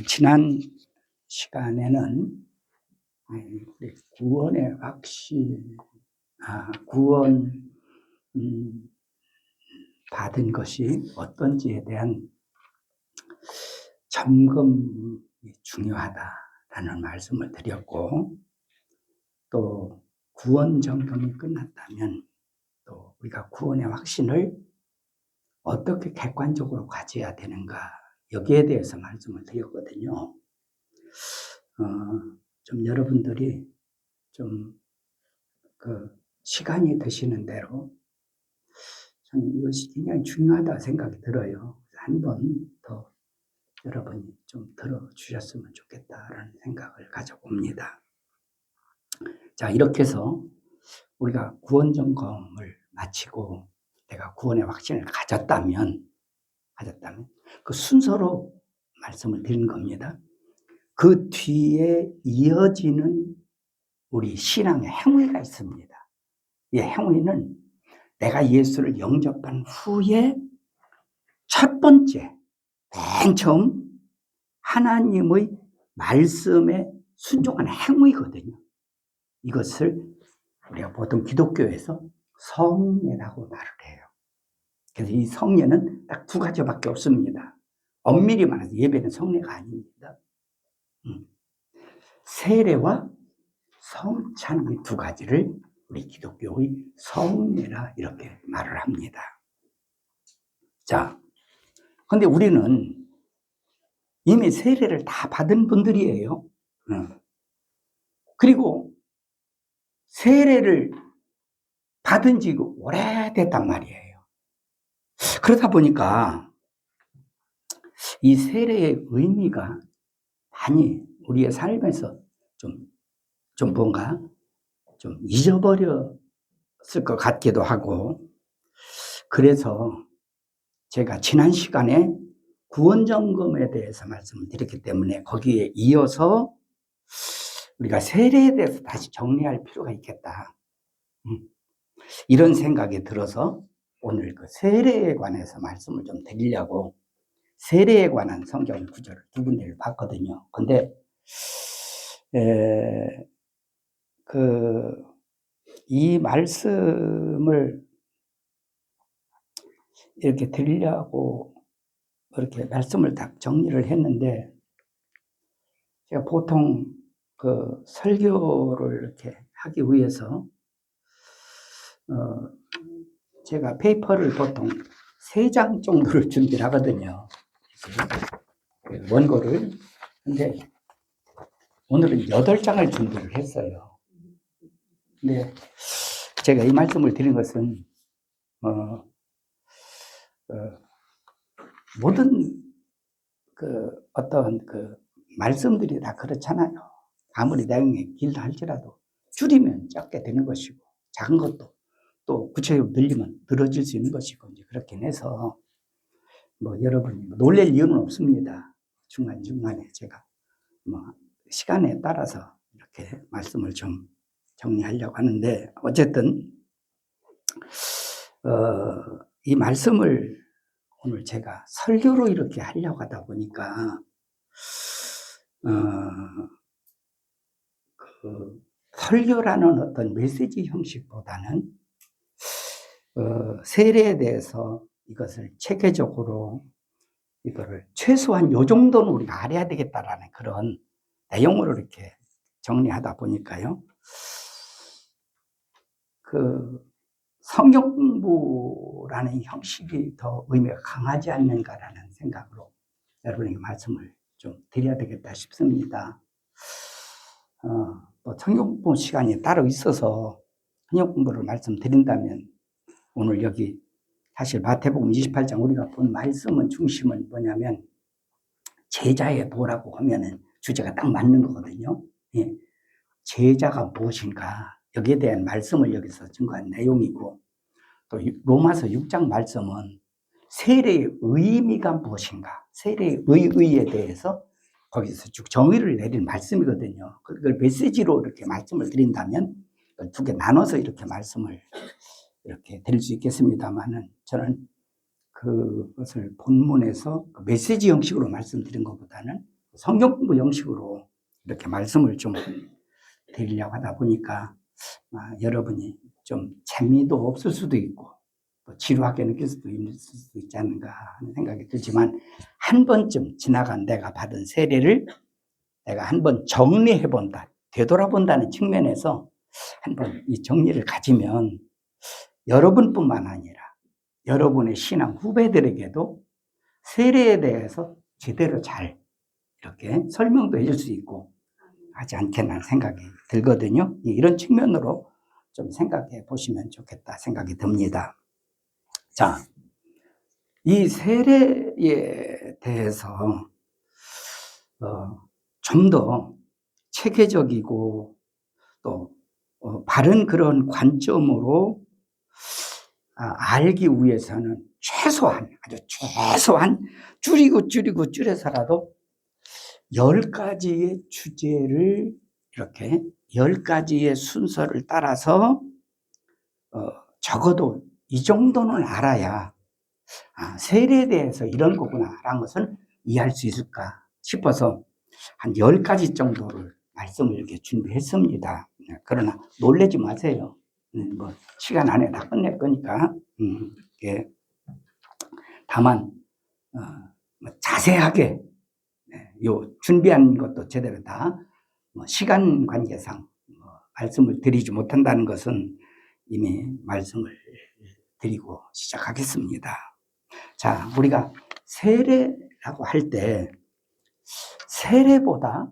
지난 시간에는 우리 구원의 확신, 구원 받은 것이 어떤지에 대한 점검이 중요하다라는 말씀을 드렸고, 또 구원 점검이 끝났다면 또 우리가 구원의 확신을 어떻게 객관적으로 가져야 되는가, 여기에 대해서 말씀을 드렸거든요. 좀 여러분들이 좀 시간이 되시는 대로 저는 이것이 굉장히 중요하다 생각이 들어요. 한 번 더 여러분이 좀 들어주셨으면 좋겠다라는 생각을 가져봅니다. 자, 이렇게 해서 우리가 구원 점검을 마치고 내가 구원의 확신을 가졌다면 그 순서로 말씀을 드린 겁니다. 그 뒤에 이어지는 우리 신앙의 행위가 있습니다. 이 행위는 내가 예수를 영접한 후에 첫 번째, 맨 처음 하나님의 말씀에 순종하는 행위거든요. 이것을 우리가 보통 기독교에서 성례라고 말을 해요. 그래서 이 성례는 딱 두 가지밖에 없습니다. 엄밀히 말해서 예배는 성례가 아닙니다. 세례와 성찬, 이 두 가지를 우리 기독교의 성례라 이렇게 말을 합니다. 자, 근데 우리는 이미 세례를 다 받은 분들이에요. 그리고 세례를 받은 지 오래됐단 말이에요. 그러다 보니까 이 세례의 의미가 많이 우리의 삶에서 좀 뭔가 좀 잊어버렸을 것 같기도 하고, 그래서 제가 지난 시간에 구원 점검에 대해서 말씀을 드렸기 때문에 거기에 이어서 우리가 세례에 대해서 다시 정리할 필요가 있겠다, 이런 생각이 들어서 오늘 그 세례에 관해서 말씀을 좀 드리려고 세례에 관한 성경 구절을 두 군데를 봤거든요. 근데 이 말씀을 이렇게 드리려고 이렇게 말씀을 딱 정리를 했는데, 제가 보통 그 설교를 이렇게 하기 위해서 제가 페이퍼를 보통 3장 정도를 준비를 하거든요. 원고를. 근데 오늘은 8장을 준비를 했어요. 근데 제가 이 말씀을 드린 것은 모든 어떤 말씀들이 다 그렇잖아요. 아무리 내용이 길다 할지라도 줄이면 적게 되는 것이고, 작은 것도 또 구체적으로 늘리면 늘어질 수 있는 것이고, 이제 그렇게 해서 여러분이 놀랄 이유는 없습니다. 중간중간에 제가 시간에 따라서 이렇게 말씀을 좀 정리하려고 하는데, 어쨌든 이 말씀을 오늘 제가 설교로 이렇게 하려고 하다 보니까 설교라는 어떤 메시지 형식보다는 세례에 대해서 이것을 체계적으로 이거를 최소한 요 정도는 우리가 알아야 되겠다라는 그런 내용으로 이렇게 정리하다 보니까요, 성경 공부라는 형식이 더 의미가 강하지 않는가라는 생각으로 여러분에게 말씀을 좀 드려야 되겠다 싶습니다. 또 성경 공부 시간이 따로 있어서 성경 공부를 말씀드린다면, 오늘 여기 사실 마태복음 28장 우리가 본 말씀은 중심은 뭐냐면 제자의 도라고 하면은 주제가 딱 맞는 거거든요. 예. 제자가 무엇인가, 여기에 대한 말씀을 여기서 증거한 내용이고, 또 로마서 6장 말씀은 세례의 의미가 무엇인가, 세례의 의의에 대해서 거기서 쭉 정의를 내린 말씀이거든요. 그걸 메시지로 이렇게 말씀을 드린다면 두 개 나눠서 이렇게 말씀을 이렇게 드릴 수 있겠습니다만은, 저는 그것을 본문에서 메시지 형식으로 말씀드린 것보다는 성경 공부 형식으로 이렇게 말씀을 좀 드리려고 하다 보니까 여러분이 좀 재미도 없을 수도 있고 또 지루하게 느낄 수도 있지 않는가 하는 생각이 들지만 한 번쯤 지나간 내가 받은 세례를 내가 한번 정리해본다, 되돌아본다는 측면에서 한번 이 정리를 가지면 여러분뿐만 아니라 여러분의 신앙 후배들에게도 세례에 대해서 제대로 잘 이렇게 설명도 해줄 수 있고 하지 않겠나 생각이 들거든요. 이런 측면으로 좀 생각해 보시면 좋겠다 생각이 듭니다. 자, 이 세례에 대해서 좀 더 체계적이고 또 바른 그런 관점으로 알기 위해서는 아주 최소한 줄여서라도 10가지의 주제를 이렇게 10가지의 순서를 따라서 적어도 이 정도는 알아야 세례에 대해서 이런 거구나 라는 것을 이해할 수 있을까 싶어서 한 10가지 정도를 말씀을 이렇게 준비했습니다. 그러나 놀라지 마세요. 뭐 시간 안에 다 끝낼 거니까. 예. 다만 자세하게 요 준비한 것도 제대로 다 시간 관계상 말씀을 드리지 못한다는 것은 이미 말씀을 드리고 시작하겠습니다. 자, 우리가 세례라고 할 때 세례보다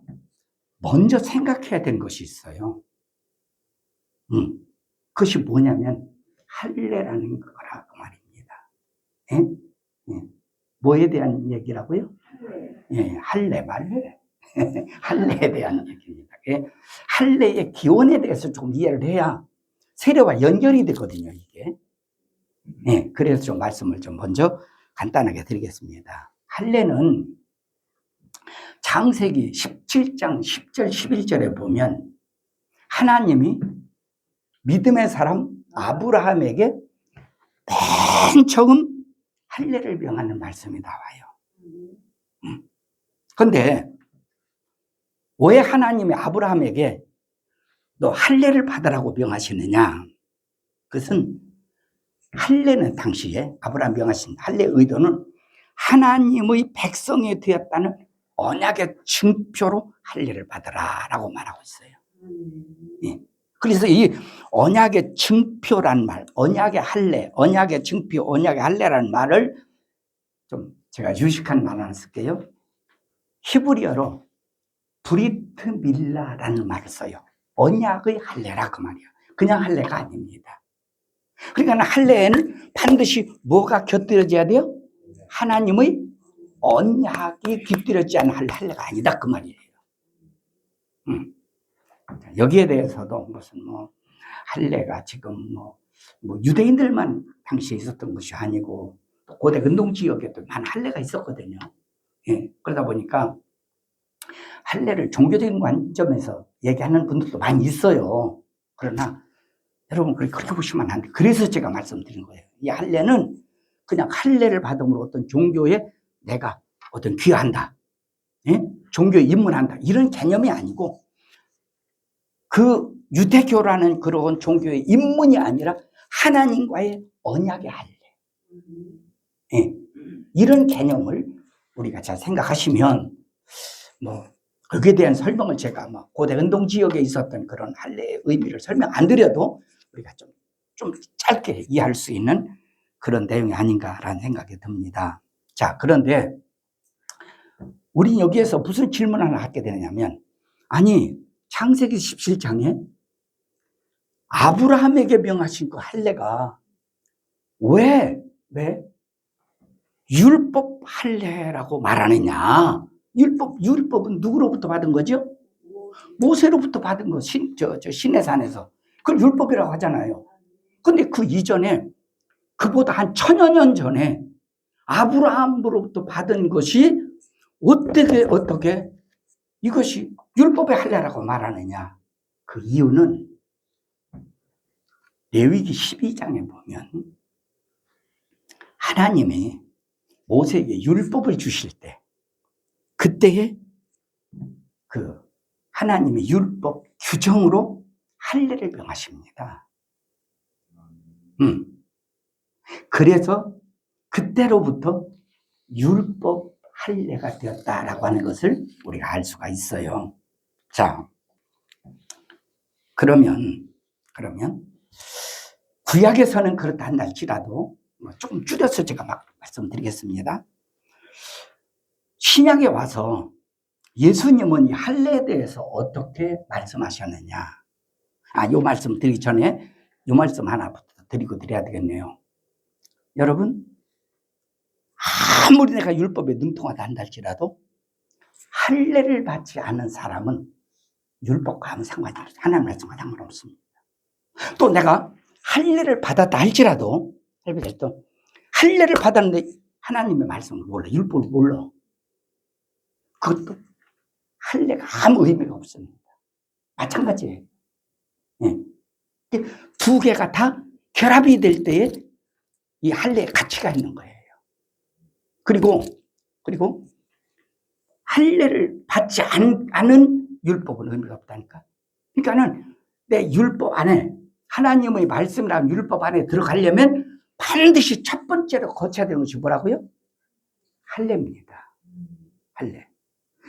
먼저 생각해야 되는 것이 있어요. 그것이 뭐냐면 할례라는 거라고 말입니다. 예? 예. 뭐에 대한 얘기라고요? 예, 할례 말래. 할례에 대한 얘기입니다. 예? 할례의 기원에 대해서 좀 이해를 해야 세례와 연결이 되거든요, 이게. 예, 그래서 좀 말씀을 좀 먼저 간단하게 드리겠습니다. 할례는 창세기 17장 10절 11절에 보면 하나님이 믿음의 사람 아브라함에게 맨 처음 할례를 명하는 말씀이 나와요. 그런데 왜 하나님이 아브라함에게 너 할례를 받으라고 명하시느냐? 그것은 할례는 당시에 아브라함 명하신 할례의 의도는 하나님의 백성이 되었다는 언약의 증표로 할례를 받으라라고 말하고 있어요. 예. 그래서 이 언약의 증표란 말, 언약의 할례, 언약의 증표, 언약의 할례라는 말을 좀 제가 유식한 말 하나 쓸게요. 히브리어로 브리트 밀라라는 말을 써요. 언약의 할례라 그 말이에요. 그냥 할례가 아닙니다. 그러니까 할례에는 반드시 뭐가 곁들여져야 돼요? 하나님의 언약이 깃들여지지 않은 할례가 아니다 그 말이에요. 여기에 대해서도 무슨 할례가 지금 유대인들만 당시에 있었던 것이 아니고 고대 근동 지역에도 많은 할례가 있었거든요. 예, 그러다 보니까 할례를 종교적인 관점에서 얘기하는 분들도 많이 있어요. 그러나 여러분 그렇게 보시면 안 돼요. 그래서 제가 말씀드린 거예요. 이 할례는 그냥 할례를 받음으로 어떤 종교에 내가 어떤 귀한다, 예? 종교에 입문한다 이런 개념이 아니고 그 유대교라는 그런 종교의 입문이 아니라 하나님과의 언약의 할례, 예. 이런 개념을 우리가 잘 생각하시면 거기에 대한 설명을 제가 고대 근동 지역에 있었던 그런 할례의 의미를 설명 안 드려도 우리가 좀 짧게 이해할 수 있는 그런 내용이 아닌가라는 생각이 듭니다. 자, 그런데 우리 여기에서 무슨 질문 하나 하게 되냐면 아니 창세기 17장에 아브라함에게 명하신 그 할례가 왜 율법 할례라고 말하느냐? 율법은 누구로부터 받은 거죠? 모세로부터 받은 거, 신의 산에서. 그걸 율법이라고 하잖아요. 근데 그 이전에, 그보다 한 1000여 년 전에 아브라함으로부터 받은 것이 어떻게 이것이 율법의 할례라고 말하느냐? 그 이유는 레위기 12장에 보면 하나님이 모세에게 율법을 주실 때 그때에 그 하나님의 율법 규정으로 할례를 명하십니다. 그래서 그때로부터 율법 할례가 되었다라고 하는 것을 우리가 알 수가 있어요. 자, 그러면 구약에서는 그렇다 한다 할지라도 조금 줄여서 제가 막 말씀드리겠습니다. 신약에 와서 예수님은 이 할례에 대해서 어떻게 말씀하셨느냐. 요 말씀 드리기 전에 요 말씀 하나부터 드리고 드려야 되겠네요. 여러분, 아무리 내가 율법에 능통하다 한다 할지라도 할례를 받지 않은 사람은 율법과 아무 상관이 없어요. 하나님 말씀과 상관없습니다. 또 내가 할례를 받았다 할지라도 할례를 받았는데 하나님의 말씀을 몰라, 율법을 몰라. 그것도 할례가 아무 의미가 없습니다. 마찬가지예요. 두 개가 다 결합이 될 때에 이 할례의 가치가 있는 거예요. 그리고 할례를 받지 않은 율법은 의미가 없다니까. 그러니까는 내 율법 안에 하나님의 말씀이라는 율법 안에 들어가려면 반드시 첫 번째로 거쳐야 되는 것이 뭐라고요? 할례입니다. 할례.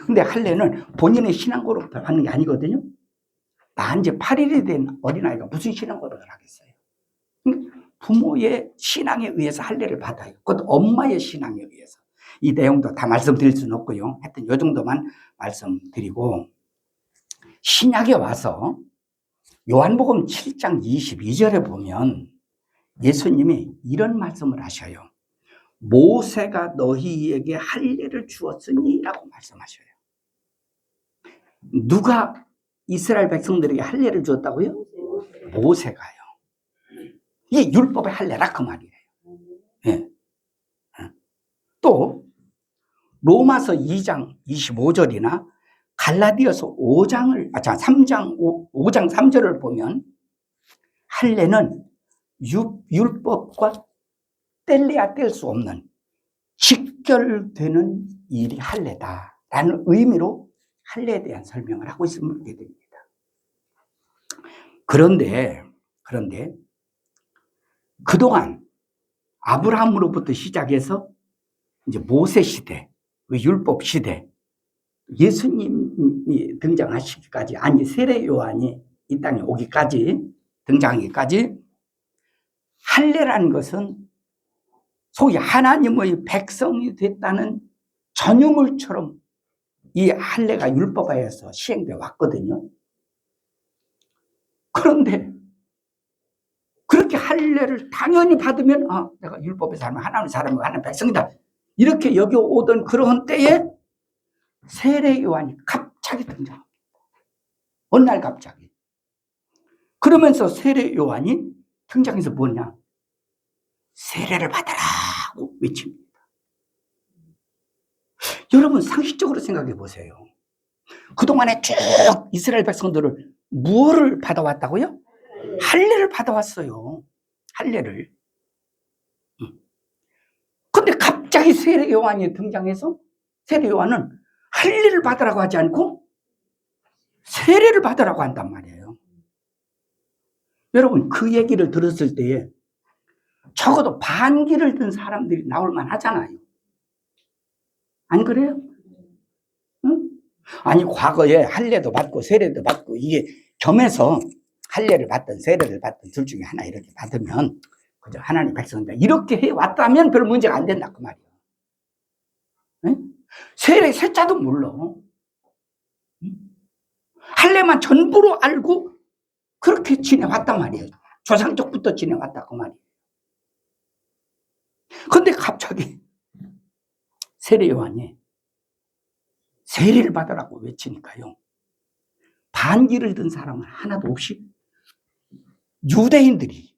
근데 할례는 본인의 신앙고를 받는 게 아니거든요. 나 이제 8일이 된 어린아이가 무슨 신앙고백을 하겠어요? 부모의 신앙에 의해서 할례를 받아요. 그것도 엄마의 신앙에 의해서. 이 내용도 다 말씀드릴 수는 없고요. 하여튼 이 정도만 말씀드리고, 신약에 와서 요한복음 7장 22절에 보면 예수님이 이런 말씀을 하셔요. 모세가 너희에게 할례를 주었으니 라고 말씀하셔요. 누가 이스라엘 백성들에게 할례를 주었다고요? 모세가요. 이게 율법의 할례라 그 말이에요. 네. 또 로마서 2장 25절이나 갈라디아서 5장 3절을 보면 할례는 율법과 뗄래야 뗄 수 없는 직결되는 일이 할례다라는 의미로 할례에 대한 설명을 하고 있음을 보게 됩니다. 그런데 그동안 아브라함으로부터 시작해서 이제 모세 시대, 율법 시대, 예수님이 등장하시기까지, 아니 세례 요한이 이 땅에 오기까지, 등장하기까지 할례라는 것은 소위 하나님의 백성이 됐다는 전유물처럼 이 할례가 율법하에서 시행되어 왔거든요. 그런데 그렇게 할례를 당연히 받으면 내가 율법에 살면 하나님의 사람이고 하나님의 백성이다 이렇게 여겨오던 그런 때에 세례 요한이 갑자기 등장합니다. 어느 날 갑자기. 그러면서 세례 요한이 등장해서 뭐냐? 세례를 받아라고 외칩니다. 여러분 상식적으로 생각해 보세요. 그동안에 쭉 이스라엘 백성들을 무엇을 받아왔다고요? 할례를 받아왔어요. 할례를. 근데 갑자기 세례 요한이 등장해서 세례 요한은 할례를 받으라고 하지 않고 세례를 받으라고 한단 말이에요. 여러분 그 얘기를 들었을 때에 적어도 반기를 든 사람들이 나올 만하잖아요. 안 그래요? 응? 아니 과거에 할례도 받고 세례도 받고 이게 겸해서 할례를 받든 세례를 받든 둘 중에 하나 이렇게 받으면 그저 하나님 백성이다 이렇게 해왔다면 별 문제가 안 된다 그 말이에요. 응? 세례 세자도 몰라. 응? 할례만 전부로 알고 그렇게 지내왔단 말이에요. 조상적부터 지내왔다 그 말이에요. 그런데 갑자기 세례 요한이 세례를 받으라고 외치니까요. 반기를 든 사람은 하나도 없이 유대인들이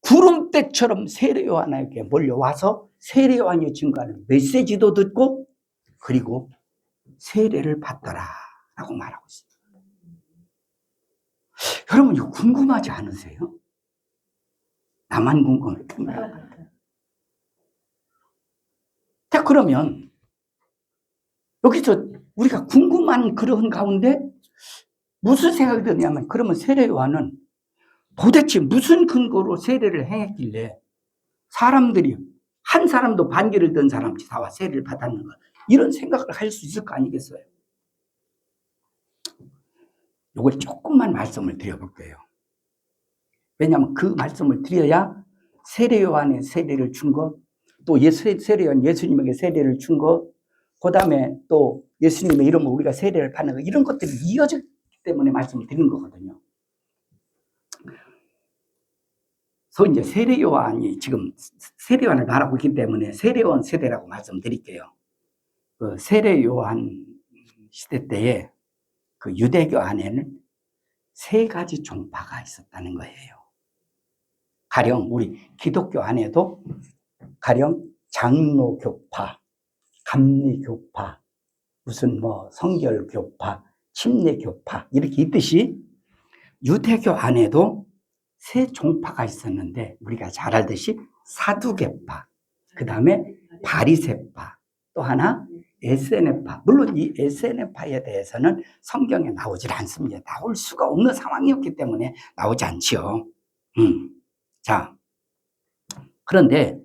구름대처럼 세례 요한에게 몰려와서 세례 요한이 증거하는 메시지도 듣고 그리고 세례를 받더라라고 말하고 있습니다. 여러분 이거 궁금하지 않으세요? 나만 궁금해요. 자, 그러면 여기서 우리가 궁금한 그런 가운데 무슨 생각이 드냐면, 그러면 세례 요한은 도대체 무슨 근거로 세례를 행했길래 사람들이 한 사람도 반기를 든 사람이 다 와 세례를 받았는가, 이런 생각을 할 수 있을 거 아니겠어요? 이걸 조금만 말씀을 드려볼게요. 왜냐하면 그 말씀을 드려야 세례 요한의 세례를 준 것, 또 세례 요한 예수님에게 세례를 준 것, 그 다음에 또 예수님의 이름으로 우리가 세례를 받는 것, 이런 것들이 이어졌기 때문에 말씀을 드린 거거든요. 그래서 이제 세례 요한이 지금 세례 요한을 말하고 있기 때문에 세례 요한 세대라고 말씀드릴게요. 그 세례 요한 시대 때에 그 유대교 안에는 3가지 종파가 있었다는 거예요. 가령 우리 기독교 안에도 가령 장로교파, 감리교파, 무슨 뭐 성결교파, 침례교파 이렇게 있듯이 유대교 안에도 3종파가 있었는데, 우리가 잘 알듯이 사두개파, 그 다음에 바리새파, 또 하나 에세네파. 물론 이 에세네파에 대해서는 성경에 나오질 않습니다. 나올 수가 없는 상황이었기 때문에 나오지 않지요. 자, 그런데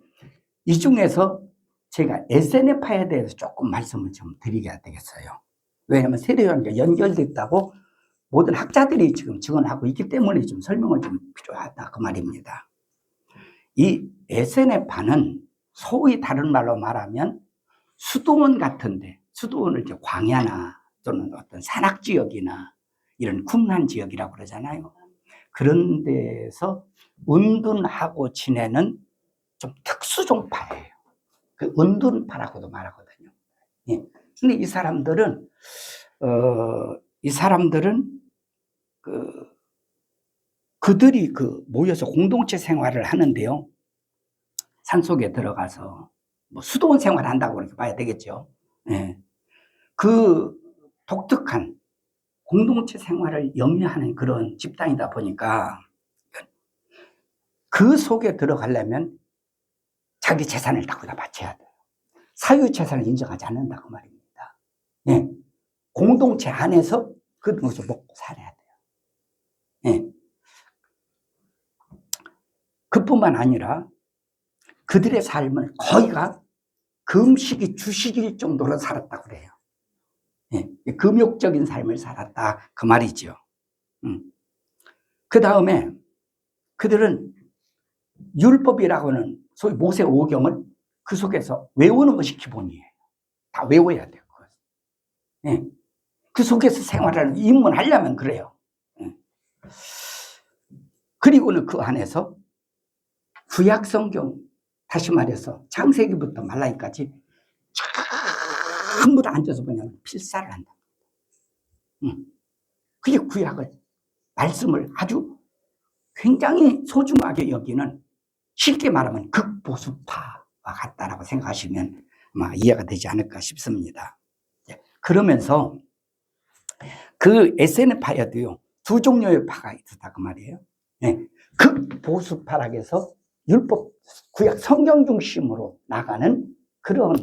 이 중에서 제가 에세네파에 대해서 조금 말씀을 좀 드리게 되겠어요. 왜냐하면 세례요한과 연결됐다고 모든 학자들이 지금 증언하고 있기 때문에 좀 설명을 좀 필요하다, 그 말입니다. 이 에세네파는 소위 다른 말로 말하면 수도원 같은데, 수도원을 이제 광야나 또는 어떤 산악 지역이나 이런 쿰란 지역이라고 그러잖아요. 그런 데서 은둔하고 지내는 좀 특수 종파예요. 그 은둔파라고도 말하거든요. 예. 근데 이 사람들은 그들이 모여서 공동체 생활을 하는데요. 산속에 들어가서 뭐 수도원 생활을 한다고 그렇게 봐야 되겠죠. 예. 그 독특한 공동체 생활을 영위하는 그런 집단이다 보니까 그 속에 들어가려면 자기 재산을 다 바쳐야 돼요. 사유 재산을 인정하지 않는다, 그 말입니다. 예. 공동체 안에서 그것을 먹고 살아야 돼요. 예. 그뿐만 아니라 그들의 삶을 거의가 금식이 주식일 정도로 살았다고 그래요. 예. 금욕적인 삶을 살았다, 그 말이죠. 그 다음에 그들은 율법이라고 하는 소위 모세 오경을 그 속에서 외우는 것이 기본이에요. 다 외워야 돼요. 예. 그 속에서 생활하는, 입문하려면 그래요. 예. 그리고는 그 안에서 구약 성경, 다시 말해서 창세기부터 말라기까지 전부 다 앉아서 뭐냐면 필사를 한다. 그게 구약을, 말씀을 아주 굉장히 소중하게 여기는, 쉽게 말하면 극보수파와 같다라고 생각하시면 아마 이해가 되지 않을까 싶습니다. 그러면서 그 에세네파에도요 2종류의 파가 있었다, 그 말이에요. 극보수파라고 해서 율법, 구약 성경 중심으로 나가는 그런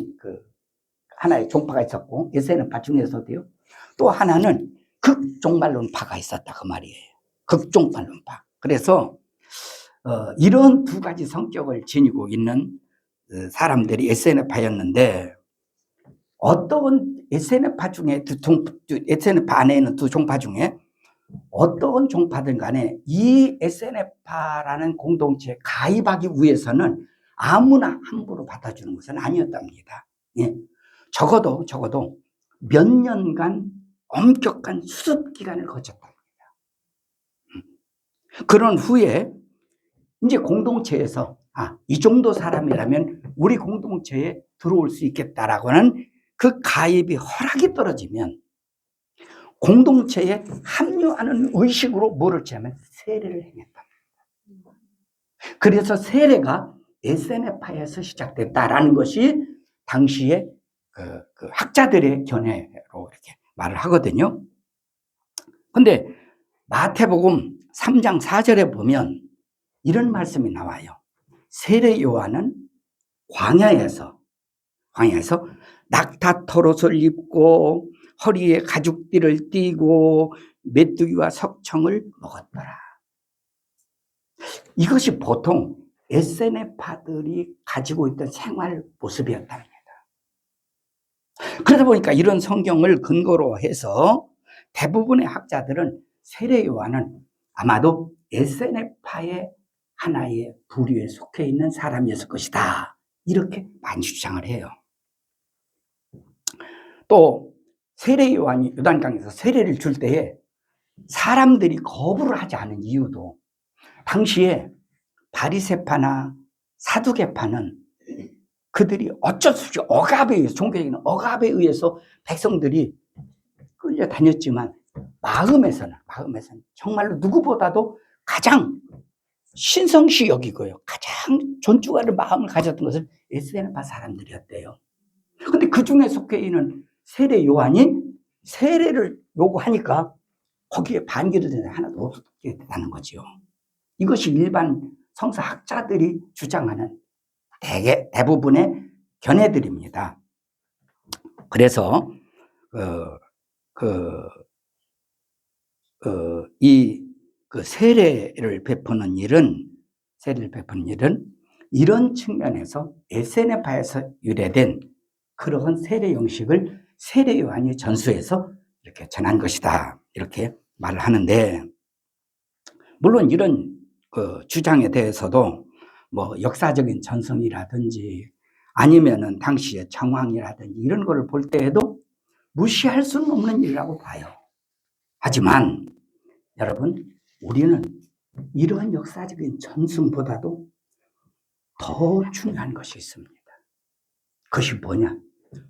하나의 종파가 있었고, 에세네파 중에서도요 또 하나는 극종말론파가 있었다, 그 말이에요. 극종말론파. 그래서 이런 2가지 성격을 지니고 있는 사람들이 에세네파였는데, 어떤 에세네파 중에 에세네파 안에 있는 2종파 중에 어떤 종파든 간에 이 에세네파라는 공동체에 가입하기 위해서는 아무나 함부로 받아주는 것은 아니었답니다. 예. 적어도 몇 년간 엄격한 수습 기간을 거쳤답니다. 그런 후에 이제 공동체에서 이 정도 사람이라면 우리 공동체에 들어올 수 있겠다라고 하는 그 가입이 허락이 떨어지면 공동체에 합류하는 의식으로 뭐를 취하면 세례를 행했답니다. 그래서 세례가 에세네파에서 시작됐다라는 것이 당시에 그 학자들의 견해로 이렇게 말을 하거든요. 근데 마태복음 3장 4절에 보면 이런 말씀이 나와요. 세례 요한은 광야에서 광야에서 낙타털옷을 입고 허리에 가죽띠를 띠고 메뚜기와 석청을 먹었더라. 이것이 보통 SNF파들이 가지고 있던 생활 모습이었답니다. 그러다 보니까 이런 성경을 근거로 해서 대부분의 학자들은 세례 요한은 아마도 SNF파의 하나의 부류에 속해 있는 사람이었을 것이다, 이렇게 많이 주장을 해요. 또 세례 요한이 요단강에서 세례를 줄 때에 사람들이 거부를 하지 않은 이유도, 당시에 바리새파나 사두개파는 그들이 어쩔 수 없이 억압에 의해서, 종교적인 억압에 의해서 백성들이 끌려다녔지만 마음에서는 정말로 누구보다도 가장 신성시 여기고요, 가장 존중하는 마음을 가졌던 것은 SNF파 사람들이었대요. 그런데 그 중에 속해 있는 세례 요한이 세례를 요구하니까 거기에 반기를 하나도 없게 되는 거죠. 이것이 일반 성서학자들이 주장하는 대부분의 견해들입니다. 그래서 세례를 베푸는 일은 이런 측면에서 SNF파에서 유래된 그러한 세례 형식을 세례 요한이 전수해서 이렇게 전한 것이다, 이렇게 말을 하는데, 물론 이런 주장에 대해서도 뭐 역사적인 전성이라든지 아니면은 당시의 정황이라든지 이런 거를 볼 때에도 무시할 수는 없는 일이라고 봐요. 하지만 여러분, 우리는 이러한 역사적인 전승보다도 더 중요한 것이 있습니다. 그것이 뭐냐?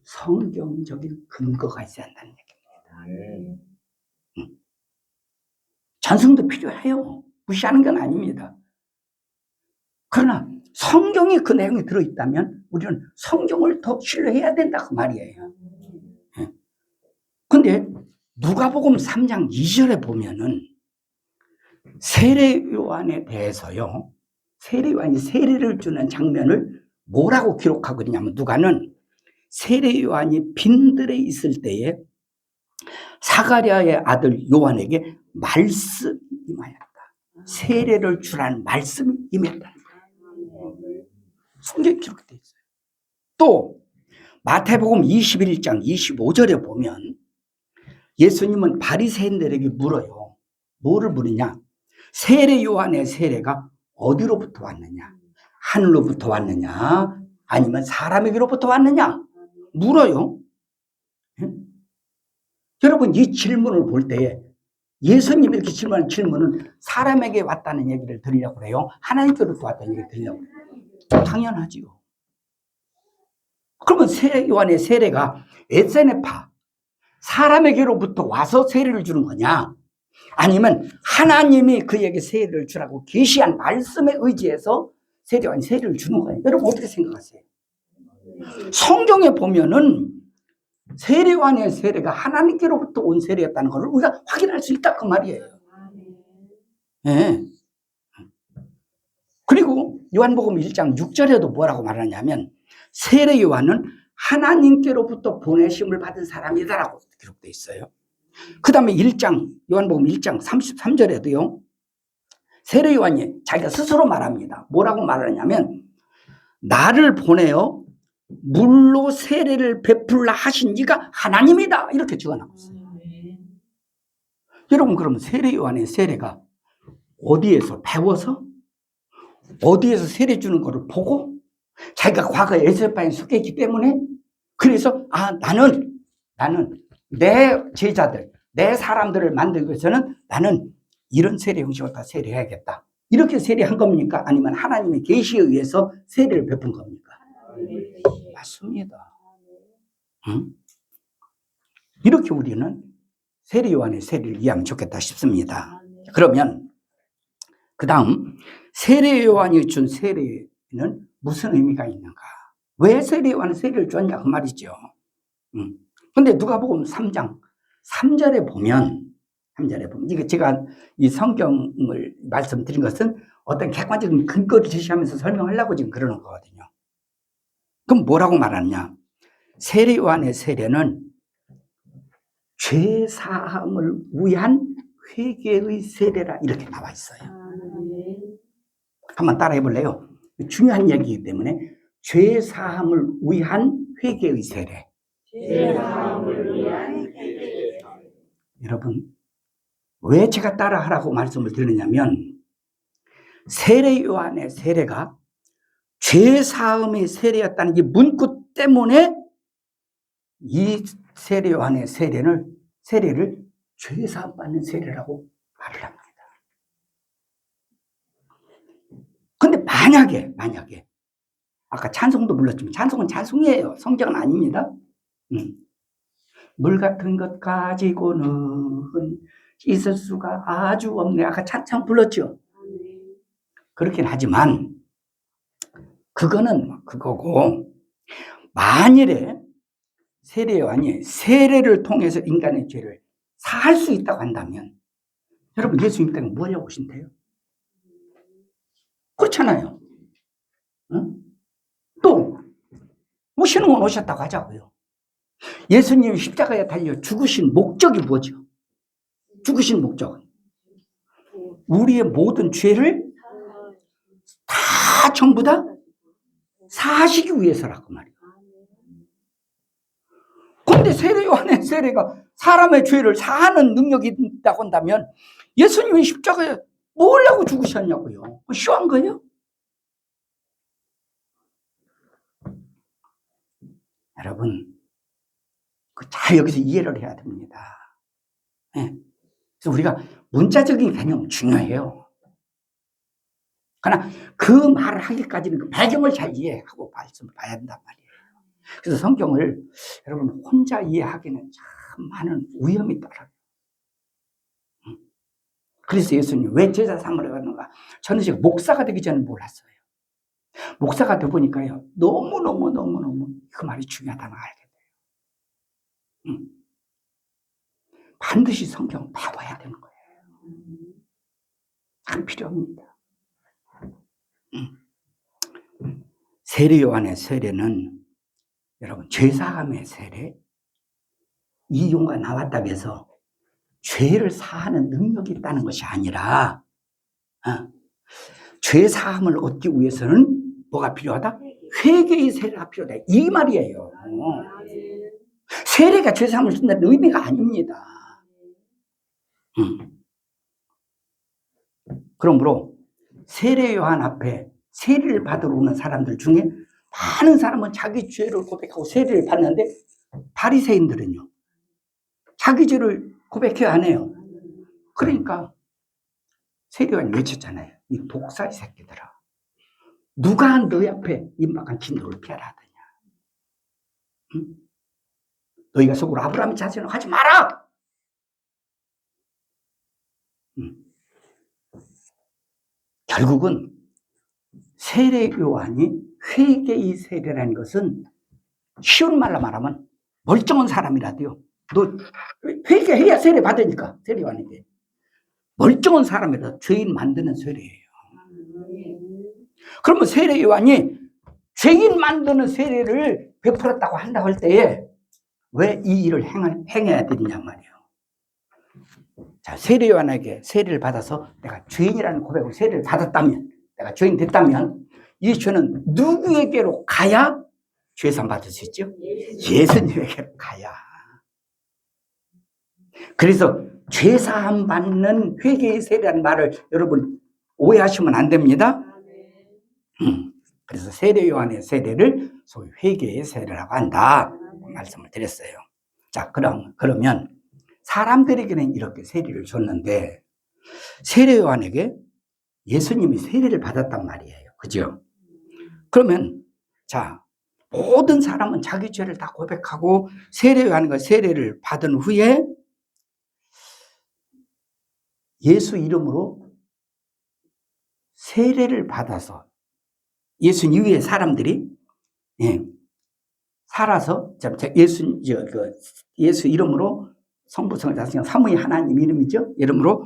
성경적인 근거가 있어야 한다는 얘기입니다. 전승도 필요해요. 무시하는 건 아닙니다. 그러나 성경에 그 내용이 들어있다면 우리는 성경을 더 신뢰해야 된다, 그 말이에요. 그런데 누가복음 3장 2절에 보면은 세례 요한에 대해서요, 세례 요한이 세례를 주는 장면을 뭐라고 기록하고 있냐면, 누가는 세례 요한이 빈들에 있을 때에 사가랴의 아들 요한에게 말씀이 임하였다. 세례를 주라는 말씀이 임했다. 성경에 기록되어 있어요. 또 마태복음 21장 25절에 보면 예수님은 바리새인들에게 물어요. 뭐를 물으냐? 세례 요한의 세례가 어디로부터 왔느냐? 하늘로부터 왔느냐? 아니면 사람에게로부터 왔느냐? 물어요. 여러분, 이 질문을 볼 때에 예수님이 이렇게 질문하는 질문은 사람에게 왔다는 얘기를 드리려고 그래요? 하나님께로부터 왔다는 얘기를 드리려고 그래요? 당연하지요. 그러면 세례 요한의 세례가 SNF파 사람에게로부터 와서 세례를 주는 거냐? 아니면 하나님이 그에게 세례를 주라고 계시한 말씀에 의지해서 세례 요한이 세례를 주는 거예요? 여러분 어떻게 생각하세요? 성경에 보면은 세례 요한의 세례가 하나님께로부터 온 세례였다는 것을 우리가 확인할 수 있다, 그 말이에요. 네. 그리고 요한복음 1장 6절에도 뭐라고 말하냐면 세례 요한은 하나님께로부터 보내심을 받은 사람이다라고 기록되어 있어요. 그 다음에 요한복음 1장 33절에도요, 세례 요한이 자기가 스스로 말합니다. 뭐라고 말하냐면 나를 보내어 물로 세례를 베풀라 하신 이가 하나님이다, 이렇게 적어놓고 있어요. 여러분, 그러면 세례 요한의 세례가 어디에서 배워서, 어디에서 세례 주는 것을 보고, 자기가 과거에 SNF파에 속해 있기 때문에, 그래서 나는 내 제자들, 내 사람들을 만들기 위해서는 나는 이런 세례 형식으로 다 세례해야겠다, 이렇게 세례한 겁니까? 아니면 하나님의 계시에 의해서 세례를 베푼 겁니까? 맞습니다. 응? 이렇게 우리는 세례 요한의 세례를 이해하면 좋겠다 싶습니다. 그러면 그 다음 세례 요한이 준 세례는 무슨 의미가 있는가? 왜 세례 요한은 세례를 줬냐, 그 말이죠. 근데 누가복음 3장 3절에 보면 이게 제가 이 성경을 말씀드린 것은 어떤 객관적인 근거를 제시하면서 설명하려고 지금 그러는 거거든요. 그럼 뭐라고 말하느냐? 세례 요한의 세례는 죄 사함을 위한 회개의 세례라 이렇게 나와 있어요. 한번 따라해 볼래요? 중요한 얘기이기 때문에 죄 사함을 위한 회개의 세례. 죄 사함을 위한 회개의 세례. 여러분, 왜 제가 따라하라고 말씀을 드리냐면 세례 요한의 세례가 죄 사함의 세례였다는 이 문구 때문에 이 세례 요한의 세례를 죄 사함 받는 세례라고 말을 합니다. 근데 만약에 아까 찬송도 불렀지만 찬송은 찬송이에요. 성경은 아닙니다. 물 같은 것 가지고는 있을 수가 아주 없네. 아까 찬송 불렀죠. 그렇긴 하지만 그거는 그거고, 만일에 세례 요한이 세례를 통해서 인간의 죄를 사할 수 있다고 한다면 여러분 예수님 때문에 뭐 하려고 오신대요? 그렇잖아요. 응? 또 오시는 건 오셨다고 하자고요. 예수님이 십자가에 달려 죽으신 목적이 뭐죠? 죽으신 목적은 우리의 모든 죄를 다 전부 다 사하시기 위해서라고 말이에요. 그런데 세례 요한의 세례가 사람의 죄를 사하는 능력이 있다고 한다면 예수님이 십자가에 뭐 하려고 죽으셨냐고요? 쉬운 거예요? 여러분, 잘 여기서 이해를 해야 됩니다. 네. 그래서 우리가 문자적인 개념 중요해요. 그러나 그 말을 하기까지는 그 배경을 잘 이해하고 말씀을 봐야 된단 말이에요. 그래서 성경을 여러분 혼자 이해하기는 참 많은 위험이 따라요. 그래서 예수님 왜 제자 삼으러 가는가? 저는 지금 목사가 되기 전에 몰랐어요. 목사가 돼 보니까요, 너무 그 말이 중요하다는 걸 알게 돼요. 반드시 성경 배워야 되는 거예요. 참 필요합니다. 세례 요한의 세례는 여러분 죄사함의 세례, 이 용어가 나왔다고 해서 죄를 사하는 능력이 있다는 것이 아니라 죄사함을 얻기 위해서는 뭐가 필요하다? 회개의 세례가 필요하다, 이 말이에요. 세례가 죄사함을 준다는 의미가 아닙니다. 그러므로 세례 요한 앞에 세례를 받으러 오는 사람들 중에 많은 사람은 자기 죄를 고백하고 세례를 받는데 바리새인들은요, 자기 죄를 고백해야 안 해요. 그러니까 세례 요한이 외쳤잖아요. 이 독사 이 새끼들아, 누가 너희 앞에 임박한 진노를 피하라 하더냐. 너희가 속으로 아브라함의 자손을 하지 마라. 결국은 세례 요한이 회개의 세례라는 것은 쉬운 말로 말하면 멀쩡한 사람이라도요, 너 회개해야 세례 받으니까 세례 요한에게 멀쩡한 사람이라도 죄인 만드는 세례예요. 그러면 세례 요한이 죄인 만드는 세례를 베풀었다고 한다고 할 때에 왜 이 일을 행해야 되느냐 말이에요. 자, 세례 요한에게 세례를 받아서 내가 죄인이라는 고백으로 세례를 받았다면, 내가 죄인 됐다면 이 죄는 누구에게로 가야 죄산 받을 수 있죠? 예수님에게로 가야. 그래서 죄사함 받는 회개의 세례라는 말을 여러분 오해하시면 안 됩니다. 그래서 세례 요한의 세례를 소위 회개의 세례라고 한다 말씀을 드렸어요. 자, 그러면 사람들에게는 이렇게 세례를 줬는데 세례 요한에게 예수님이 세례를 받았단 말이에요. 그죠? 그러면 자, 모든 사람은 자기 죄를 다 고백하고 세례 요한과 세례를 받은 후에 예수 이름으로 세례를 받아서 예수 이후에 사람들이 살아서 예수 이름으로 성부 성자 성령 삼위 하나님 이름이죠. 이름으로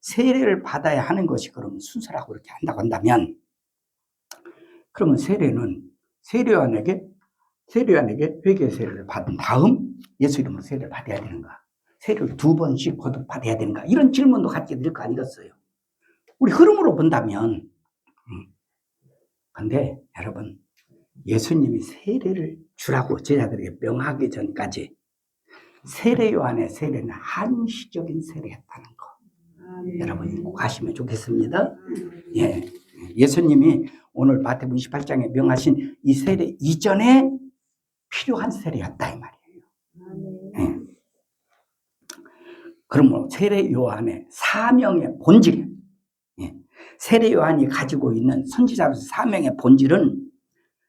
세례를 받아야 하는 것이 그러면 순서라고 그렇게 한다고 한다면, 그러면 세례는 세례 요한에게 세례요한에게 회개 세례를 받은 다음 예수 이름으로 세례를 받아야 되는가? 세례를 2번씩 거듭받아야 되는가? 이런 질문도 갖게 될 거 아니겠어요? 우리 흐름으로 본다면. 근데 여러분, 예수님이 세례를 주라고 제자들에게 명하기 전까지 세례요한의 세례는 한시적인 세례였다는 거. 여러분이 꼭 아시면 좋겠습니다. 예. 예수님이 오늘 마태복음 28장에 명하신 이 세례 이전에 필요한 세례였다 이 말이에요. 예. 그러므로 세례 요한의 사명의 본질, 세례 요한이 가지고 있는 선지자로서 사명의 본질은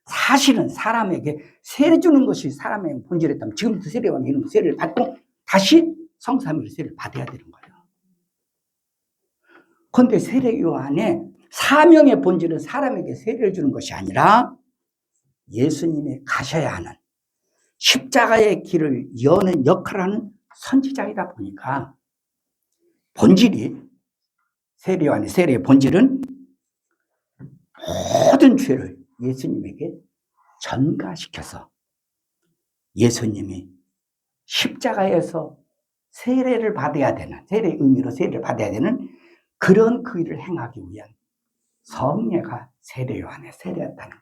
사실은 사람에게 세례 주는 것이 사람의 본질이었다면 지금부터 세례 요한이 이런 세례를 받고 다시 성삼위일 세례를 받아야 되는 거예요. 그런데 세례 요한의 사명의 본질은 사람에게 세례를 주는 것이 아니라 예수님이 가셔야 하는 십자가의 길을 여는 역할을 하는 선지자이다 보니까 본질이 세례 요한의 세례의 본질은 모든 죄를 예수님에게 전가시켜서 예수님이 십자가에서 세례를 받아야 되는, 세례의 의미로 세례를 받아야 되는 그런 그 일을 행하기 위한 성례가 세례 요한의 세례였다는 것.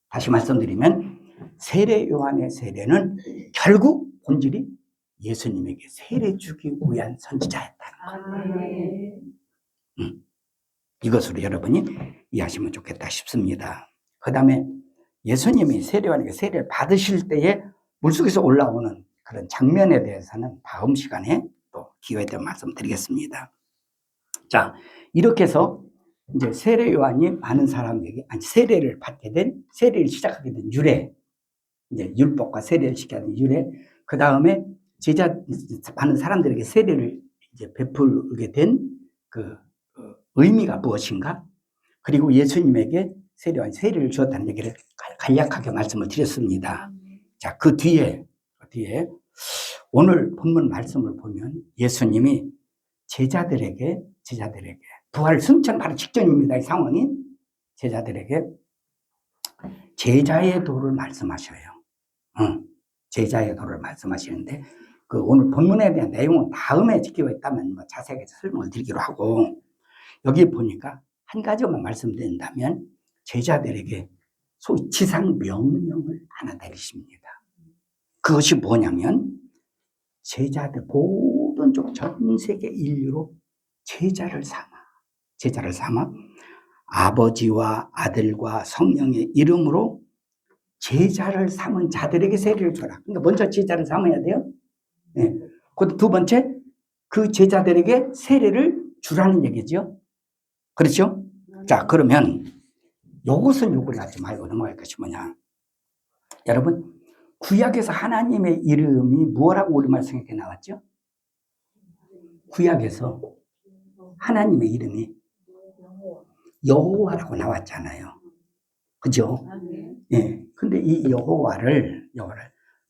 다시 말씀드리면 세례 요한의 세례는 결국 본질이 예수님에게 세례 주기 위한 선지자였다는 것. 이것으로 여러분이 이해하시면 좋겠다 싶습니다. 그 다음에 예수님이 세례 요한에게 세례를 받으실 때에 물속에서 올라오는 그런 장면에 대해서는 다음 시간에 또 기회에 대해 말씀드리겠습니다. 자, 이렇게 해서 이제 세례 요한이 많은 사람에게 세례를 받게 된, 세례를 시작하게 된 유래, 이제 율법과 세례를 시작하게 된 유래, 그 다음에 제자 많은 사람들에게 세례를 이제 베풀게 된 그 의미가 무엇인가? 그리고 예수님에게 세례 요한이 세례를 주었다는 얘기를 간략하게 말씀을 드렸습니다. 자, 그 뒤에 오늘 본문 말씀을 보면 예수님이 제자들에게 부활 승천 바로 직전입니다. 이 상황이 제자들에게 제자의 도를 말씀하셔요. 제자의 도를 말씀하시는데 그 오늘 본문에 대한 내용은 다음에 기회가 있다면 뭐 자세하게 설명을 드리기로 하고 여기 보니까 한 가지만 말씀드린다면 제자들에게 소위 지상 명령을 하나 내리십니다. 그것이 뭐냐면 제자들 모든 전 세계 인류로 제자를 삼아 아버지와 아들과 성령의 이름으로 제자를 삼은 자들에게 세례를 줘라. 그러니까 먼저 제자를 삼아야 돼요. 네. 그 두 번째 그 제자들에게 세례를 주라는 얘기죠. 그렇죠? 자, 그러면 요것은 요걸 하지 말고 넘어갈 것이 뭐냐. 여러분, 구약에서 하나님의 이름이 뭐라고 우리말 성경에 나왔죠? 구약에서 하나님의 이름이 여호와라고 나왔잖아요. 그죠? 예. 근데 이 여호와를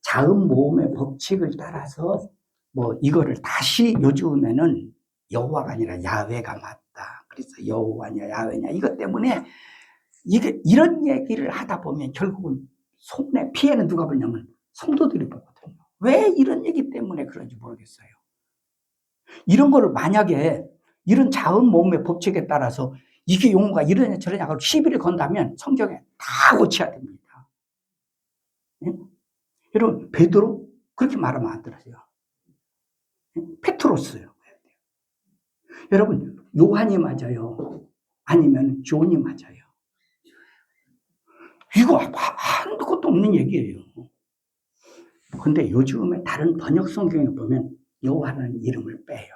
자음 모음의 법칙을 따라서 뭐 이거를 다시 요즘에는 여호와가 아니라 야훼가 맞다. 그래서 여호와냐 야훼냐 이것 때문에 이게 이런 얘기를 하다 보면 결국은 손해 피해는 누가 보냐면 성도들이 보거든요. 왜 이런 얘기 때문에 그런지 모르겠어요. 이런 거를 만약에 이런 자음 모음의 법칙에 따라서 이게 용어가 이러냐 저러냐 하고 시비를 건다면 성경에 다 고쳐야 됩니다. 예? 여러분 베드로 그렇게 말하면 안 들으세요. 예? 페트로스요. 여러분 요한이 맞아요. 아니면 존이 맞아요. 이거 한도 것도 없는 얘기예요. 근데 요즘에 다른 번역 성경에 보면 요한은 이름을 빼요.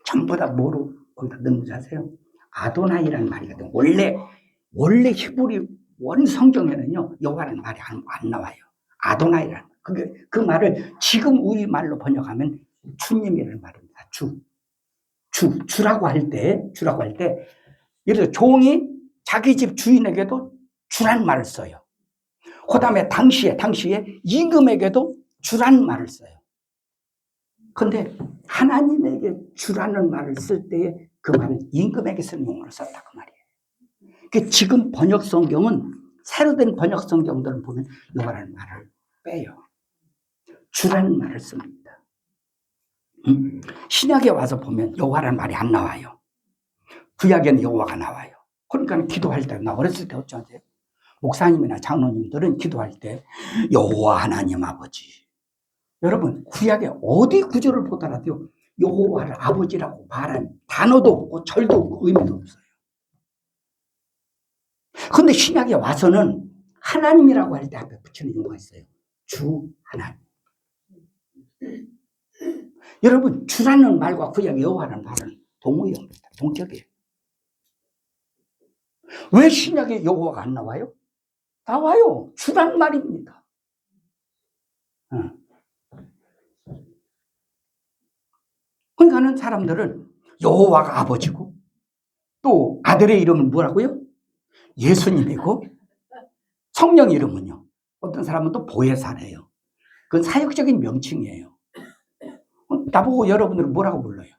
전부 다 뭐로 거기다 넣는지 아세요? 아도나이라는 말이거든요. 원래 히브리 원 성경에는요, 여호와라는 말이 안 나와요. 아도나이라는 그 말을 지금 우리 말로 번역하면 주님이라는 말입니다. 주라고 할 때, 예를 들어 종이 자기 집 주인에게도 주란 말을 써요. 그 다음에 당시에 임금에게도 주라는 말을 써요. 근데 하나님에게 주라는 말을 쓸 때에 그 말은 임금에게 쓰는 용어를 썼다 그 말이에요. 지금 번역 성경은 새로 된 번역 성경들을 보면 여호와라는 말을 빼요. 주라는 말을 씁니다. 신약에 와서 보면 여호와라는 말이 안 나와요. 구약에는 여호와가 나와요. 그러니까 기도할 때, 나 어렸을 때 어쩌지? 목사님이나 장로님들은 기도할 때 여호와 하나님 아버지. 여러분, 구약에 어디 구절을 보더라도 여호와를 아버지라고 말한 단어도 없고 절도 없고 의미도 없어요. 그런데 신약에 와서는 하나님이라고 할 때 앞에 붙이는 용어가 있어요. 주 하나님. 여러분, 주라는 말과 구약의 여호와라는 말은 동의어입니다. 동격이에요. 왜 신약에 여호와가 안 나와요? 나와요. 주란 말입니다. 그러니까는 사람들은 여호와가 아버지고 또 아들의 이름은 뭐라고요? 예수님이고 성령 이름은요. 어떤 사람은 또 보혜사래요. 그건 사역적인 명칭이에요. 나보고 여러분들은 뭐라고 불러요?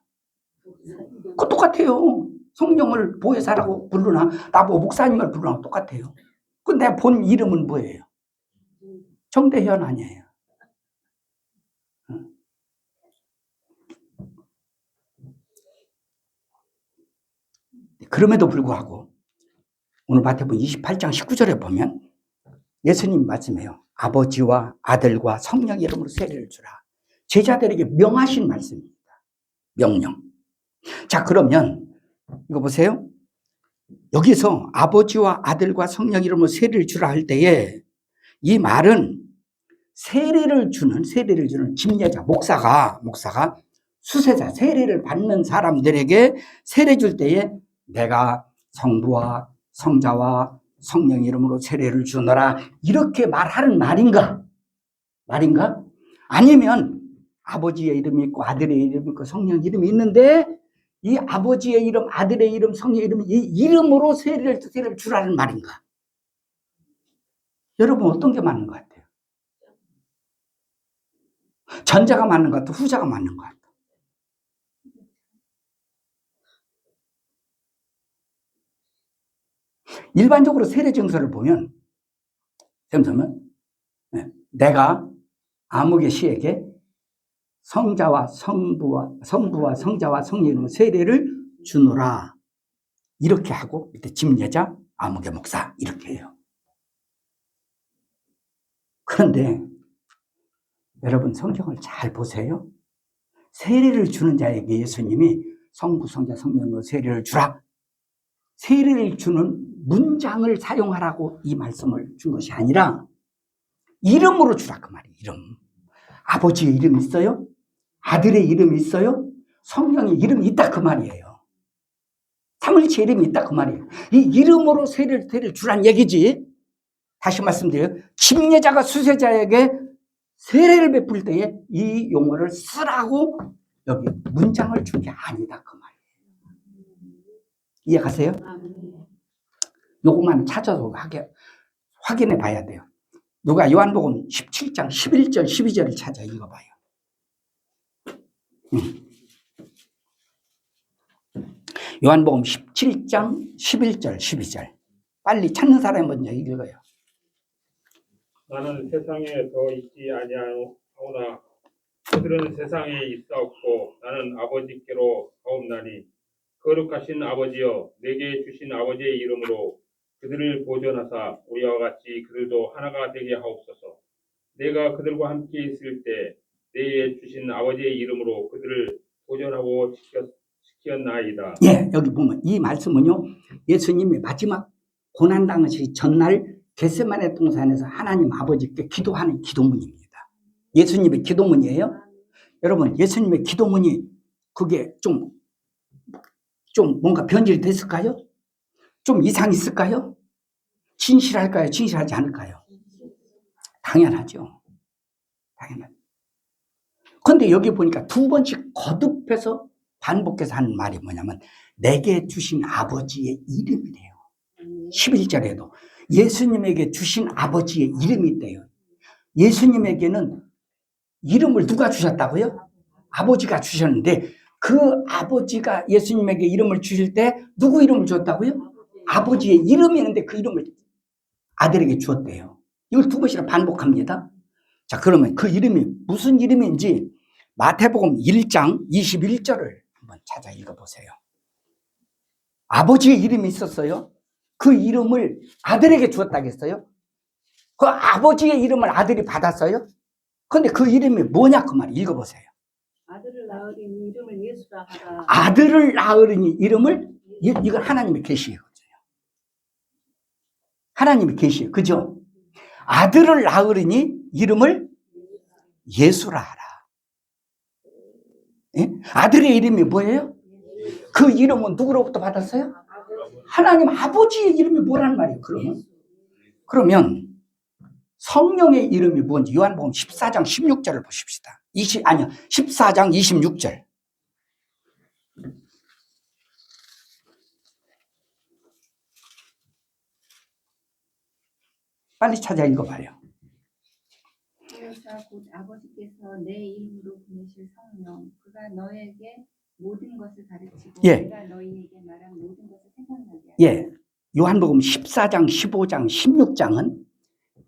그거 똑같아요. 성령을 보혜사라고 부르나 나보고 목사님을 부르나 똑같아요. 근데 내 본 이름은 뭐예요? 정대현 아니에요. 그럼에도 불구하고 오늘 마태복음 28장 19절에 보면 예수님 말씀해요. 아버지와 아들과 성령 이름으로 세례를 주라. 제자들에게 명하신 말씀입니다. 명령. 자, 그러면 이거 보세요. 여기서 아버지와 아들과 성령 이름으로 세례를 주라 할 때에 이 말은 세례를 주는 집례자, 목사가 수세자, 세례를 받는 사람들에게 세례 줄 때에 내가 성부와 성자와 성령 이름으로 세례를 주노라 이렇게 말하는 말인가? 아니면 아버지의 이름이 있고 아들의 이름이 있고 성령 이름이 있는데 이 아버지의 이름, 아들의 이름, 성령 이름 이 이름으로 세례를 주라는 말인가? 여러분 어떤 게 맞는 것 같아요? 전자가 맞는 것 같아요? 후자가 맞는 것 같아요? 일반적으로 세례 증서를 보면 내가 아무개 씨에게 성자와 성부와 성자와 성령 이름으로 세례를 주노라 이렇게 하고 밑에 집례자 아무개 목사 이렇게 해요. 그런데 여러분 성경을 잘 보세요. 세례를 주는 자에게 예수님이 성부 성자 성령으로 세례를 주라 세례를 주는 문장을 사용하라고 이 말씀을 준 것이 아니라 이름으로 주라 그 말이에요. 이름. 아버지의 이름이 있어요? 아들의 이름이 있어요? 성령의 이름이 있다 그 말이에요. 삼위일체 이름이 있다 그 말이에요. 이 이름으로 세례를 주란 얘기지. 다시 말씀드려요. 집례자가 수세자에게 세례를 베풀 때에 이 용어를 쓰라고 여기 문장을 준 게 아니다 그 말이에요. 이해가세요? 요것만 찾아서 확인해 봐야 돼요. 누가 요한복음 17장 11절 12절을 찾아 읽어봐요. 요한복음 17장 11절 12절 빨리 찾는 사람이 먼저 읽어요. 나는 세상에 더 있지 아니하오나 그들은 세상에 있사옵고 나는 아버지께로 가옵나니 거룩하신 아버지여 내게 주신 아버지의 이름으로 그들을 보존하사 우리와 같이 그들도 하나가 되게 하옵소서. 내가 그들과 함께 있을 때 내게 주신 아버지의 이름으로 그들을 보존하고 지켰나이다. 예, 여기 보면 이 말씀은요 예수님이 마지막 고난당하시 전날 겟세마네 동산에서 하나님 아버지께 기도하는 기도문입니다. 예수님의 기도문이에요. 여러분 예수님의 기도문이 그게 좀 뭔가 변질이 됐을까요? 좀 이상이 있을까요? 진실할까요? 진실하지 않을까요? 당연하죠. 당연하죠. 그런데 여기 보니까 두 번씩 거듭해서 반복해서 하는 말이 뭐냐면 내게 주신 아버지의 이름이래요. 11절에도 예수님에게 주신 아버지의 이름이 있대요. 예수님에게는 이름을 누가 주셨다고요? 아버지가 주셨는데 그 아버지가 예수님에게 이름을 주실 때 누구 이름을 줬다고요? 아버지의 이름이 있는데 그 이름을 아들에게 주었대요. 이걸 두 번이나 반복합니다. 자, 그러면 그 이름이 무슨 이름인지 마태복음 1장 21절을 한번 찾아 읽어보세요. 아버지의 이름이 있었어요. 그 이름을 아들에게 주었다겠어요? 그 아버지의 이름을 아들이 받았어요? 근데 그 이름이 뭐냐 그 말 읽어보세요. 아들을 낳으리니 이름을 예수라 하라. 아들을 낳으리니 이름을, 이건 하나님의 계시예요. 하나님의 계시예요. 그죠? 아들을 낳으리니 이름을 예수라 하라. 예? 아들의 이름이 뭐예요? 그 이름은 누구로부터 받았어요? 하나님 아버지의 이름이 뭐란 말이에요? 그러면 성령의 이름이 뭔지 요한복음 14장 16절을 보십시다. 14장 26절. 빨리 찾아 읽어봐요. 그러사 곧 아버지께서 내 이름으로 보내실 성령 그가 너에게 모든 것을 가르치고 예. 내가 너희에게 말한 모든 것을 생각나게 하라. 예. 요한복음 14장, 15장, 16장은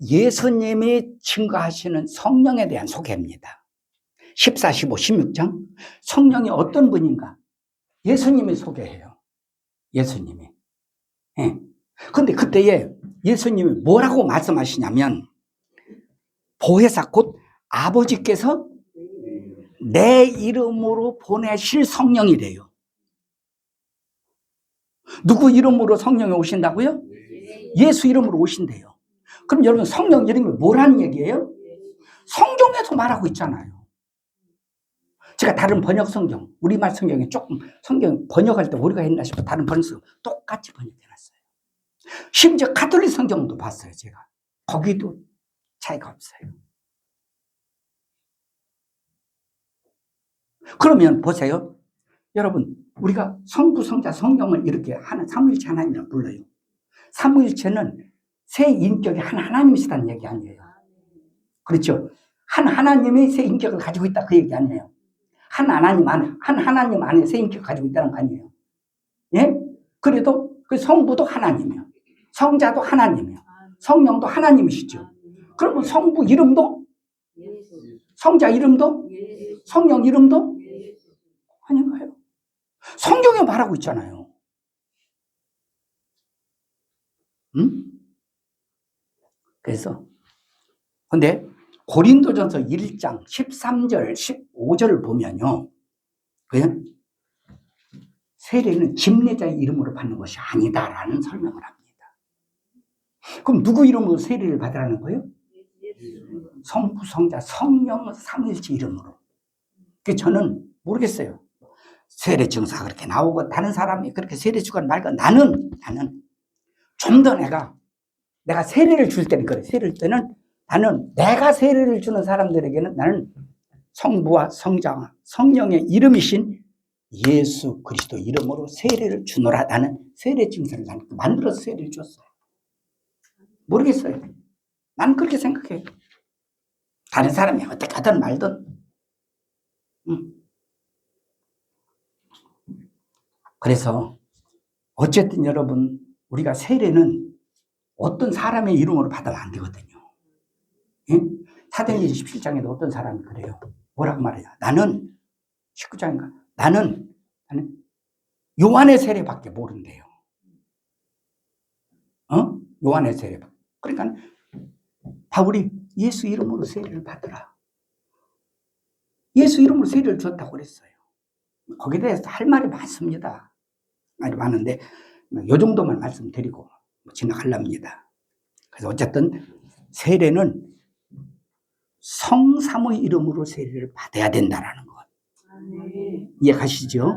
예수님이 증거하시는 성령에 대한 소개입니다. 14, 15, 16장 성령이 어떤 분인가? 예수님이 소개해요. 예수님이. 예. 근데 그때에 예수님이 뭐라고 말씀하시냐면 보혜사 곧 아버지께서 내 이름으로 보내실 성령이래요. 누구 이름으로 성령이 오신다고요? 예수 이름으로 오신대요. 그럼 여러분 성령 이름이 뭐라는 얘기예요? 성경에서 말하고 있잖아요. 제가 다른 번역 성경, 우리말 성경에 조금 성경 번역할 때 우리가 했나 싶어 다른 번역 성경 똑같이 번역해놨어요. 심지어 가톨릭 성경도 봤어요, 제가. 거기도 차이가 없어요. 그러면 보세요. 여러분, 우리가 성부, 성자, 성령을 이렇게 하는 삼위일체 하나님이라고 불러요. 삼위일체는 세 인격이 한 하나님이시다는 얘기 아니에요. 그렇죠? 한 하나님이 세 인격을 가지고 있다 그 얘기 아니에요. 한 하나님 안에 세 인격을 가지고 있다는 거 아니에요. 예? 그래도 그 성부도 하나님이요. 성자도 하나님이요. 성령도 하나님이시죠. 그러면 성부 이름도? 성자 이름도? 성령 이름도? 아닌가요? 성경에 말하고 있잖아요. 응? 그래서 근데 고린도전서 1장 13절 15절을 보면요. 그냥 세례는 집례자의 이름으로 받는 것이 아니다라는 설명을 합니다. 그럼 누구 이름으로 세례를 받으라는 거예요? 성부, 성자, 성령 삼위일체 이름으로. 그래서 저는 모르겠어요. 세례 증서가 그렇게 나오고 다른 사람이 그렇게 세례 주건 말건 나는 좀 더 내가 세례를 줄 때는 그래. 세례를 때는 나는 내가 세례를 주는 사람들에게는 나는 성부와 성자와 성령의 이름이신 예수 그리스도 이름으로 세례를 주노라. 나는 세례 증서를 만들어서 세례를 줬어요. 모르겠어요. 나는 그렇게 생각해요. 다른 사람이 어떻게 하든 말든. 그래서 어쨌든 여러분 우리가 세례는 어떤 사람의 이름으로 받으면 안 되거든요. 예? 사도행전 17장에도 어떤 사람이 그래요. 뭐라고 말해요? 나는 19장인가? 나는 요한의 세례밖에 모른대요. 요한의 세례밖에. 그러니까 바울이 예수 이름으로 세례를 받으라. 예수 이름으로 세례를 줬다고 그랬어요. 거기에 대해서 할 말이 많습니다. 말이 많은데 이 정도만 말씀드리고 지나가렵니다. 그래서 어쨌든 세례는 성삼의 이름으로 세례를 받아야 된다는 것. 이해가시죠?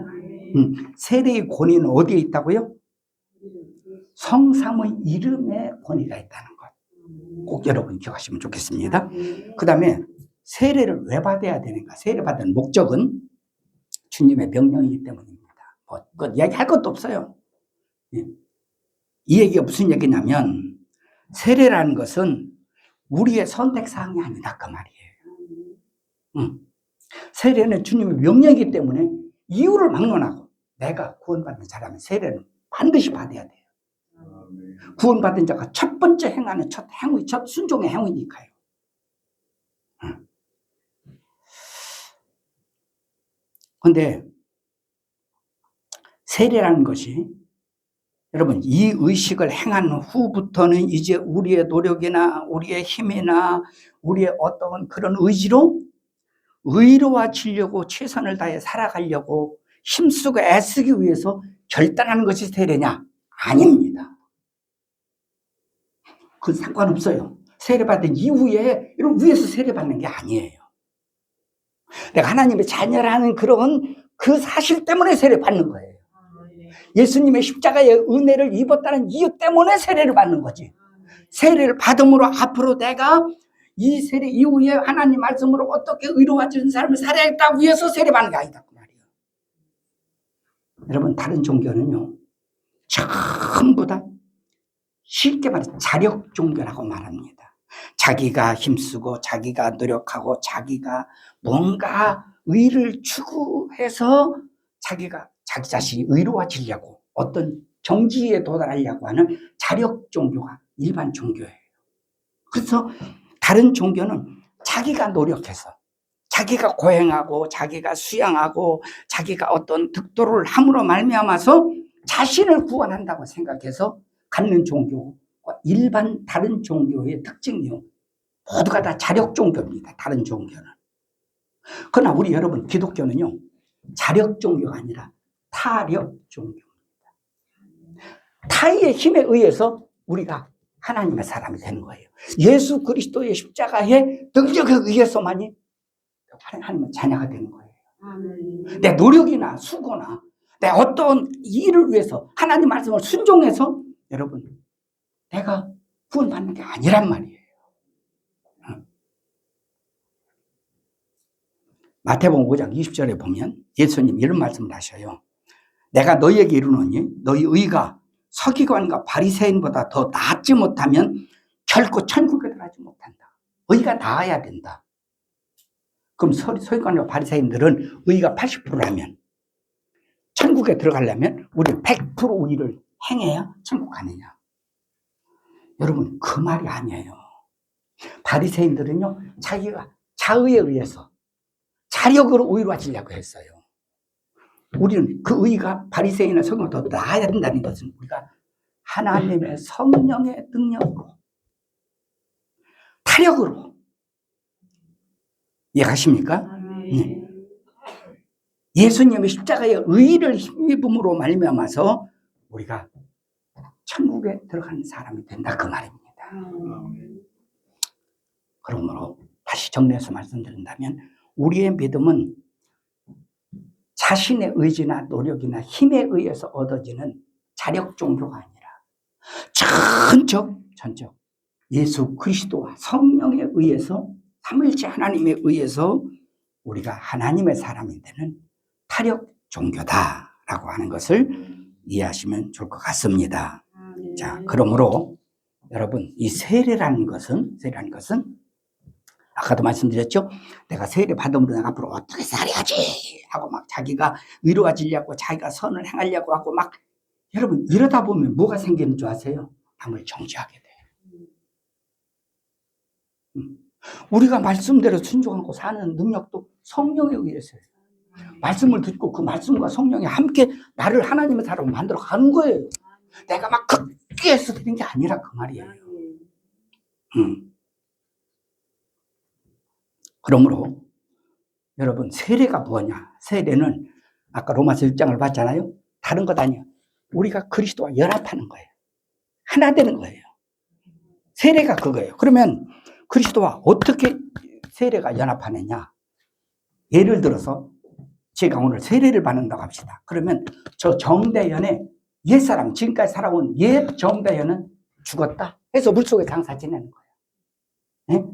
세례의 권위는 어디에 있다고요? 성삼의 이름에 권위가 있다는 것. 꼭 여러분 기억하시면 좋겠습니다. 그 다음에 세례를 왜 받아야 되는가? 세례 받은 목적은 주님의 명령이기 때문입니다. 뭐 이야기할 것도 없어요. 이 얘기가 무슨 얘기냐면 세례라는 것은 우리의 선택사항이 아니다 그 말이에요. 세례는 주님의 명령이기 때문에 이유를 막론하고 내가 구원받는 사람은 세례는 반드시 받아야 돼요. 구원받은 자가 첫 번째 행하는 첫 행위, 첫 순종의 행위니까요. 그런데 세례라는 것이 여러분 이 의식을 행한 후부터는 이제 우리의 노력이나 우리의 힘이나 우리의 어떤 그런 의지로 의로워지려고 최선을 다해 살아가려고 힘쓰고 애쓰기 위해서 결단하는 것이 세례냐? 아닙니다. 그건 상관없어요. 세례받은 이후에 이런 위에서 세례받는 게 아니에요. 내가 하나님의 자녀라는 그런 그 사실 때문에 세례받는 거예요. 예수님의 십자가의 은혜를 입었다는 이유 때문에 세례를 받는 거지. 세례를 받음으로 앞으로 내가 이 세례 이후에 하나님 말씀으로 어떻게 의로워지는 삶을 살아야겠다고 위해서 세례받는 게 아니다 그 말이에요. 여러분 다른 종교는요 전부 다 쉽게 말해 자력 종교라고 말합니다. 자기가 힘쓰고 자기가 노력하고 자기가 뭔가 의를 추구해서 자기가 자기 자신이 의로워지려고 어떤 정지에 도달하려고 하는 자력 종교가 일반 종교예요. 그래서 다른 종교는 자기가 노력해서 자기가 고행하고 자기가 수양하고 자기가 어떤 득도를 함으로 말미암아서 자신을 구원한다고 생각해서 갖는 종교와 일반 다른 종교의 특징이요. 모두가 다 자력 종교입니다. 다른 종교는. 그러나 우리 여러분 기독교는요. 자력 종교가 아니라 타력 종교입니다. 타의 힘에 의해서 우리가 하나님의 사람이 되는 거예요. 예수 그리스도의 십자가의 능력에 의해서만이 하나님의 자녀가 되는 거예요. 내 노력이나 수고나 내 어떤 일을 위해서 하나님 말씀을 순종해서 여러분 내가 구원받는 게 아니란 말이에요. 마태복음 5장 20절에 보면 예수님 이런 말씀을 하셔요. 내가 너희에게 이르노니 너희 의가 서기관과 바리새인보다 더 나았지 못하면 결코 천국에 들어가지 못한다. 의가 나아야 된다. 그럼 서기관과 바리새인들은 의가 80%라면 천국에 들어가려면 우리 100% 의를 행해야 천국 가느냐? 여러분 그 말이 아니에요. 바리새인들은요 자기가 자의에 의해서 자력으로 의로워지려고 했어요. 우리는 그 의가 바리새인이나 서기관보다 더 나아야 된다는 것은 우리가 하나님의 성령의 능력으로 타력으로 이해하십니까? 네. 예수님의 십자가의 의를 힘입음으로 말미암아서 우리가 천국에 들어가는 사람이 된다 그 말입니다. 그러므로 다시 정리해서 말씀드린다면 우리의 믿음은 자신의 의지나 노력이나 힘에 의해서 얻어지는 자력 종교가 아니라 전적 예수 그리스도와 성령에 의해서 삼위일체 하나님에 의해서 우리가 하나님의 사람이 되는 타력 종교다라고 하는 것을 이해하시면 좋을 것 같습니다. 자, 그러므로 여러분 이 세례라는 것은 아까도 말씀드렸죠. 내가 세례 받음으로 내가 앞으로 어떻게 살아야지 하고 막 자기가 의로워지려고 자기가 선을 행하려고 하고 막 여러분 이러다 보면 뭐가 생기는 줄 아세요? 남을 정죄하게 돼요. 우리가 말씀대로 순종하고 사는 능력도 성령에 의해서요. 말씀을 듣고 그 말씀과 성령이 함께 나를 하나님의 사람으로 만들어 가는 거예요. 내가 막 극히 해서 되는 게 아니라 그 말이에요. 그러므로 여러분 세례가 뭐냐? 세례는 아까 로마서 1장을 봤잖아요. 다른 것 아니에요. 우리가 그리스도와 연합하는 거예요. 하나 되는 거예요. 세례가 그거예요. 그러면 그리스도와 어떻게 세례가 연합하느냐? 예를 들어서 제가 오늘 세례를 받는다고 합시다. 그러면 저 정대현의 옛사람, 지금까지 살아온 옛 정대현은 죽었다 해서 물속에 장사 지내는 거예요. 네?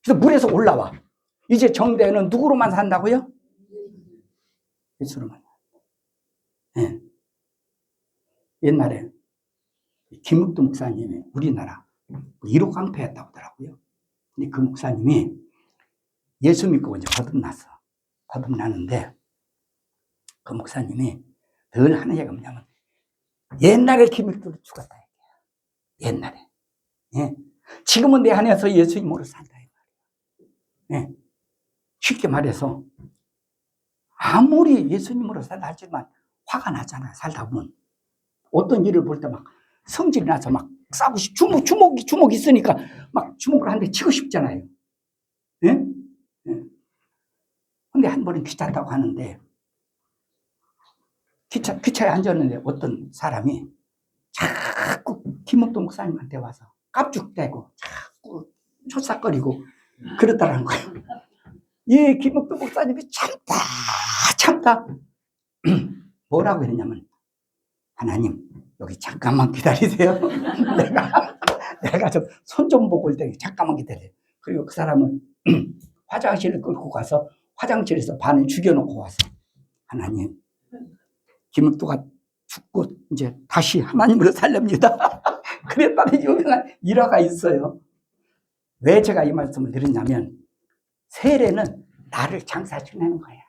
그래서 물에서 올라와. 이제 정대현은 누구로만 산다고요? 예수로만. 네. 옛날에 김욱두 목사님이 우리나라 1호 깡패였다고 하더라고요. 근데 그 목사님이 예수 믿고 이제 거듭났어. 거듭나는데 그 목사님이 늘 하는 얘기가 뭐냐면 옛날에 김욱두도 죽었다. 옛날에. 예. 지금은 내 안에서 예수님으로 산다. 예. 쉽게 말해서 아무리 예수님으로 살다 하지만 화가 나잖아요. 살다 보면. 어떤 일을 볼 때 막 성질이 나서 막 싸우고 주먹 있으니까 막 주먹을 한 대 치고 싶잖아요. 예? 예. 근데 한 번은 귀찮다고 하는데 기차에 앉았는데 어떤 사람이 자꾸 김옥도 목사님한테 와서 깝죽대고 자꾸 초싹거리고 그러더라는 거예요. 예, 김옥도 목사님이 참다. 뭐라고 했냐면, 하나님, 여기 잠깐만 기다리세요. 내가 좀 손 좀 보고 올 때 잠깐만 기다려요. 그리고 그 사람은 화장실을 끌고 가서 화장실에서 반을 죽여놓고 와서, 하나님, 김옥도가 죽고 이제 다시 하나님으로 살렵니다. 그랬다는 유명한 일화가 있어요. 왜 제가 이 말씀을 드렸냐면, 세례는 나를 장사시키는 거야.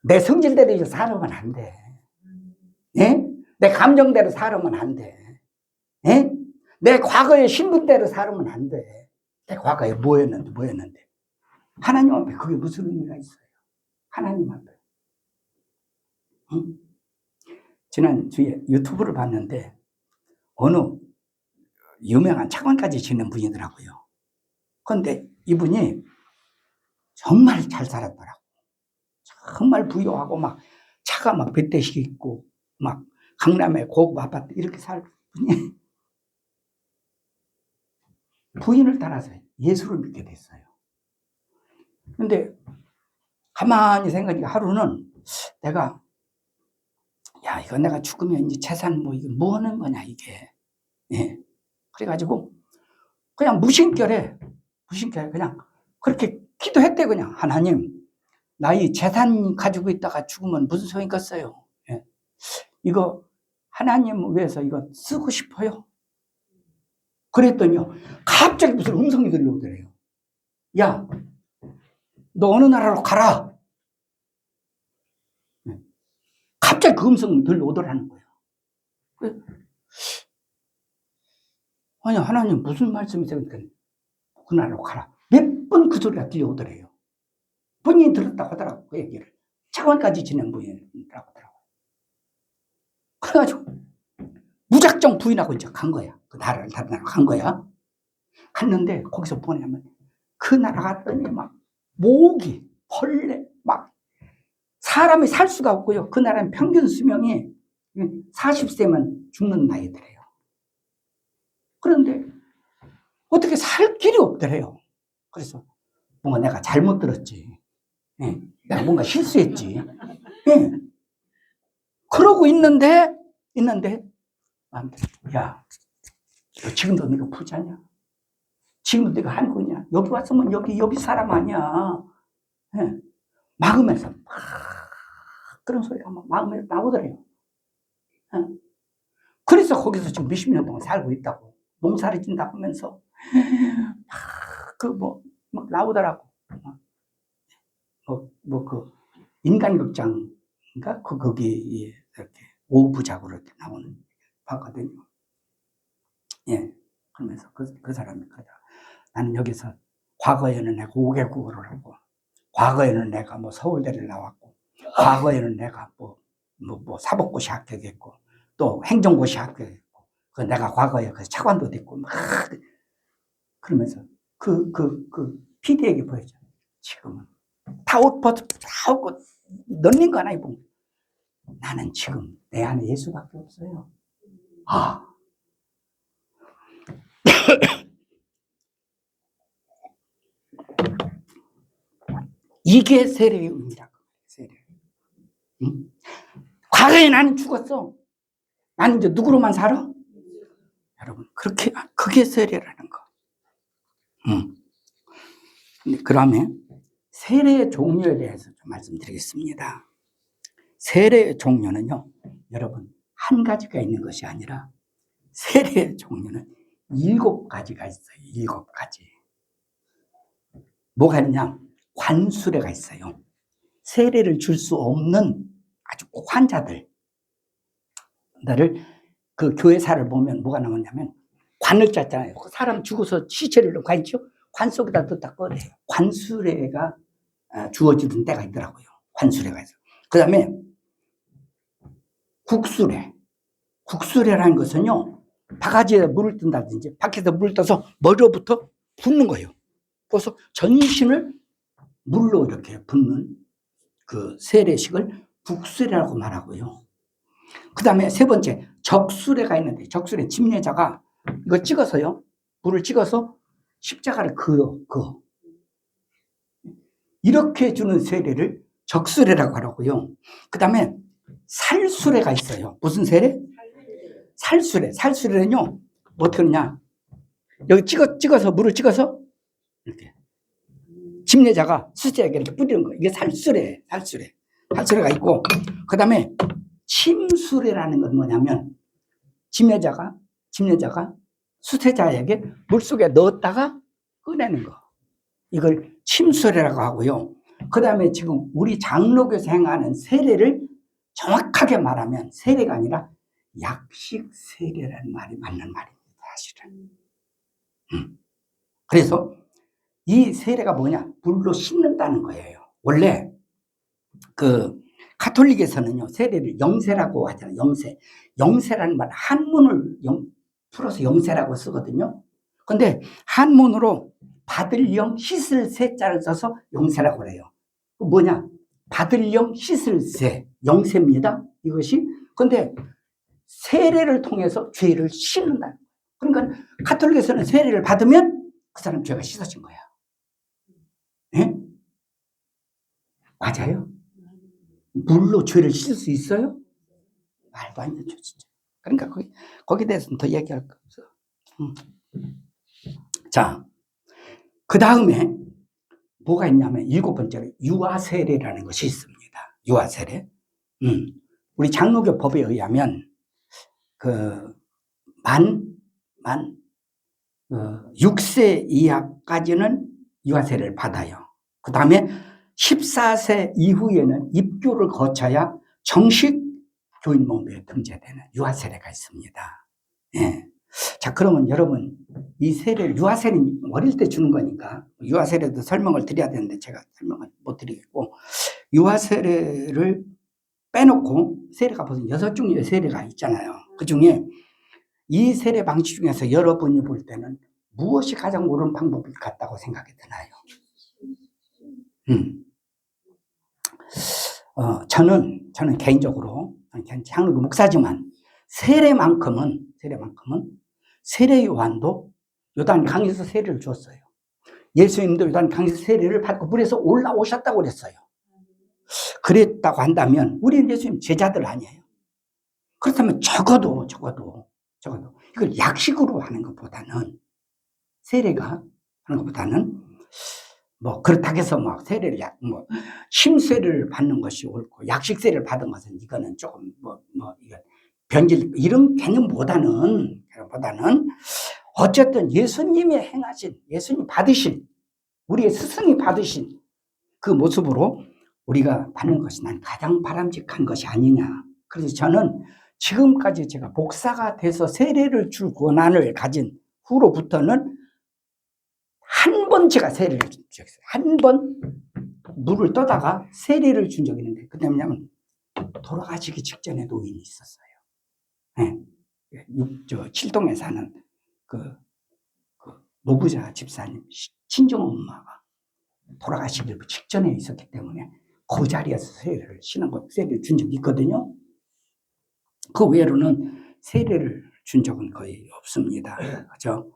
내 성질대로 살아면 안 돼. 예? 내 감정대로 살아면 안 돼. 예? 내 과거의 신분대로 살아면 안 돼. 내 과거에 뭐였는데. 하나님 앞에 그게 무슨 의미가 있어요? 하나님 앞에. 응? 지난 주에 유튜브를 봤는데 어느 유명한 차관까지 지낸 분이더라고요. 그런데 이분이 정말 잘 살았더라고. 정말 부유하고 막 차가 막 몇 대씩 있고 막 강남에 고급 아파트 이렇게 살 분이 부인을 따라서 예수를 믿게 됐어요. 근데 가만히 생각하니까 하루는 내가 이거 내가 죽으면 이제 재산 이게 뭐 하는 거냐 이게. 예. 그래가지고 그냥 무심결에 그냥 그렇게 기도했대. 그냥 하나님, 나 이 재산 가지고 있다가 죽으면 무슨 소용 있겠어요. 예. 이거 하나님 위해서 이거 쓰고 싶어요. 그랬더니요, 갑자기 무슨 음성이 들려오더래요. 야, 너 어느 나라로 가라. 갑자기 그 음성이 들려오더라는 거예요. 아니, 하나님 무슨 말씀이세요? 그러니까 그 나라로 가라. 몇 번 그 소리가 들려오더래요. 본인이 들었다고 하더라고, 그 얘기를. 차관까지 지낸 분이라고 하더라고요. 그래가지고 무작정 부인하고 이제 간 거야. 그 나라를 다른 나라로 간 거야. 갔는데 거기서 뭐냐면 그 나라 갔더니 막 모기, 벌레, 막 사람이 살 수가 없고요. 그 나라는 평균 수명이 40세면 죽는 나이더래요. 그런데 어떻게 살 길이 없더래요. 그래서 뭔가 내가 잘못 들었지. 예, 내가 뭔가 실수했지. 예. 그러고 있는데, 야, 너 지금도 네가 부자냐? 지금도 네가 한국이냐? 여기 왔으면 여기 사람 아니야. 예. 막으면서 막 그런 소리가 막 마음에 나오더래요. 예. 그래서 거기서 지금 몇십 년 동안 살고 있다고. 농사를 짓는다고 하면서 막 나오더라고. 그 인간극장인가? 거기 이렇게 오부작으로 이렇게 나오는 봤거든요. 예. 그러면서 그 사람이 그러다. 나는 여기서 과거에는 내가 5개국어를 하고, 과거에는 내가 뭐 서울대를 나왔고, 과거에는 내가 뭐 사법고시 합격했고, 또 행정고시 합격했고, 그 내가 과거에 그 차관도 됐고, 막 그러면서 그 PD에게 보여줘. 지금은 다 옷 벗고 다 옷고 널린 거 하나 입고 나는 지금 내 안에 예수밖에 없어요. 이게 세례의 의미라고. 세례. 응? 과거에 나는 죽었어. 나는 이제 누구로만 살아? 여러분, 그게 세례라는 거. 그러면 세례의 종류에 대해서 좀 말씀드리겠습니다. 세례의 종류는요, 여러분, 한 가지가 있는 것이 아니라 세례의 종류는 7가지가 있어요. 7가지. 뭐가 있냐? 관수례가 있어요. 세례를 줄 수 없는 아주 환자들을 그 교회사를 보면 뭐가 나오냐면 관을 짰잖아요. 사람 죽어서 시체를 관 있죠? 관 속에다 넣다 꺼내요. 관수레가 주어지던 때가 있더라고요. 관수레가 있어. 그 다음에 국수레. 국수레라는 것은요, 바가지에 물을 뜬다든지 밖에서 물을 떠서 머리로부터 붓는 거예요. 그래서 전신을 물로 이렇게 붓는 그 세례식을 국수레라고 말하고요. 그 다음에 세 번째, 적수레가 있는데, 적수레, 집례자가 이거 찍어서요, 물을 찍어서 십자가를 그어. 이렇게 주는 세례를 적수레라고 하라고요. 그 다음에 살수레가 있어요. 무슨 세례? 살수레. 살수레는요, 어떻게 하느냐. 여기 찍어서, 물을 찍어서, 이렇게. 집례자가 수제에게 이렇게 뿌리는 거예요. 이게 살수레. 살수레가 있고, 그 다음에 침수레라는 건 뭐냐면, 집례자가 수세자에게 물속에 넣었다가 꺼내는 거. 이걸 침수레라고 하고요. 그 다음에 지금 우리 장로교에서 행하는 세례를 정확하게 말하면 세례가 아니라 약식 세례라는 말이 맞는 말입니다. 사실은. 그래서 이 세례가 뭐냐? 물로 씻는다는 거예요. 원래 그 가톨릭에서는요, 세례를 영세라고 하잖아요. 영세라는 말, 한문을 풀어서 영세라고 쓰거든요. 근데 한문으로 받을 영 씻을 세자를 써서 영세라고 그래요. 뭐냐? 받을 영 씻을 세, 영세입니다. 이것이. 근데 세례를 통해서 죄를 씻는다. 그러니까 가톨릭에서는 세례를 받으면 그 사람 죄가 씻어진 거야. 네? 맞아요? 물로 죄를 씻을 수 있어요? 말도 안 되죠, 진짜. 그러니까 거기에 대해서는 더 얘기할 거 없어. 자, 그 다음에 뭐가 있냐면 7번째로 유아세례라는 것이 있습니다. 유아세례. 우리 장로교 법에 의하면 만 6세 이하까지는 유아세례를 받아요. 그 다음에 14세 이후에는 입교를 거쳐야 정식 교인 목록에 등재되는 유아세례가 있습니다. 예. 자, 그러면 여러분, 이 세례를, 유아세례는 어릴 때 주는 거니까, 유아세례도 설명을 드려야 되는데, 제가 설명을 못 드리겠고, 유아세례를 빼놓고, 세례가 벌써 6종류의 세례가 있잖아요. 그 중에, 이 세례 방식 중에서 여러분이 볼 때는 무엇이 가장 옳은 방법일 것 같다고 생각이 드나요? 저는 개인적으로, 장로교 목사지만, 세례만큼은 세례 요한도 요단 강에서 세례를 줬어요. 예수님도 요단 강에서 세례를 받고 물에서 올라오셨다고 그랬어요. 그랬다고 한다면 우리는 예수님 제자들 아니에요. 그렇다면 적어도 이걸 약식으로 하는 것보다는 세례가 하는 것보다는 뭐 그렇다고 해서 막 세례를 심세를 받는 것이 옳고 약식 세례를 받은 것은 이거는 조금 이건 변질 이런 개념보다는 어쨌든 예수님이 행하신, 예수님 받으신, 우리의 스승이 받으신 그 모습으로 우리가 받는 것이 난 가장 바람직한 것이 아니냐. 그래서 저는 지금까지 제가 목사가 돼서 세례를 줄 권한을 가진 후로부터는 한 번 제가 세례를 준 적이 있어요. 한 번 물을 떠다가 세례를 준 적이 있는데 그때 뭐냐면 돌아가시기 직전에 노인이 있었어요. 네. 7동에 사는 그 노부자 집사님 친정 엄마가 돌아가시기 직전에 있었기 때문에 그 자리에서 세례를 세례를 준 적이 있거든요. 그 외로는 세례를 준 적은 거의 없습니다. 그죠?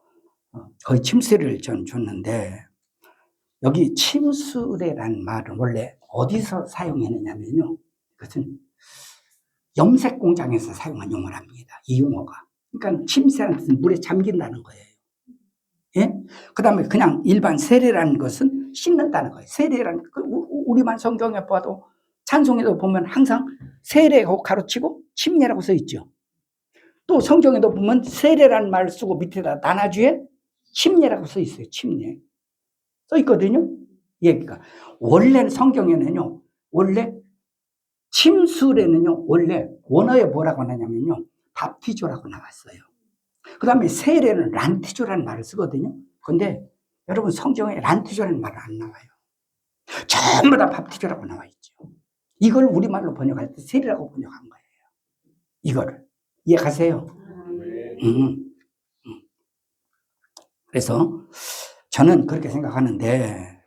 거의 침수를 전 줬는데 여기 침수례라는 말은 원래 어디서 사용했느냐면요. 그것은 염색 공장에서 사용한 용어랍니다. 이 용어가. 그러니까 침수라는 뜻은 물에 잠긴다는 거예요. 예? 그 다음에 그냥 일반 세례라는 것은 씻는다는 거예요. 세례라는, 우리만 성경에 봐도 찬송에도 보면 항상 세례라고 가로치고 침례라고 써 있죠. 또 성경에도 보면 세례라는 말을 쓰고 밑에다 나나주에 침례라고 써 있어요. 침례. 써 있거든요. 얘기가. 원래는 성경에는요, 원래 침수례는요, 원래 원어에 뭐라고 하냐면요, 밥티조라고 나왔어요. 그 다음에 세례는 란티조라는 말을 쓰거든요. 근데 여러분 성경에 란티조라는 말은 안 나와요. 전부 다 밥티조라고 나와 있죠. 이걸 우리말로 번역할 때 세례라고 번역한 거예요. 이거를. 이해 가세요? 그래서 저는 그렇게 생각하는데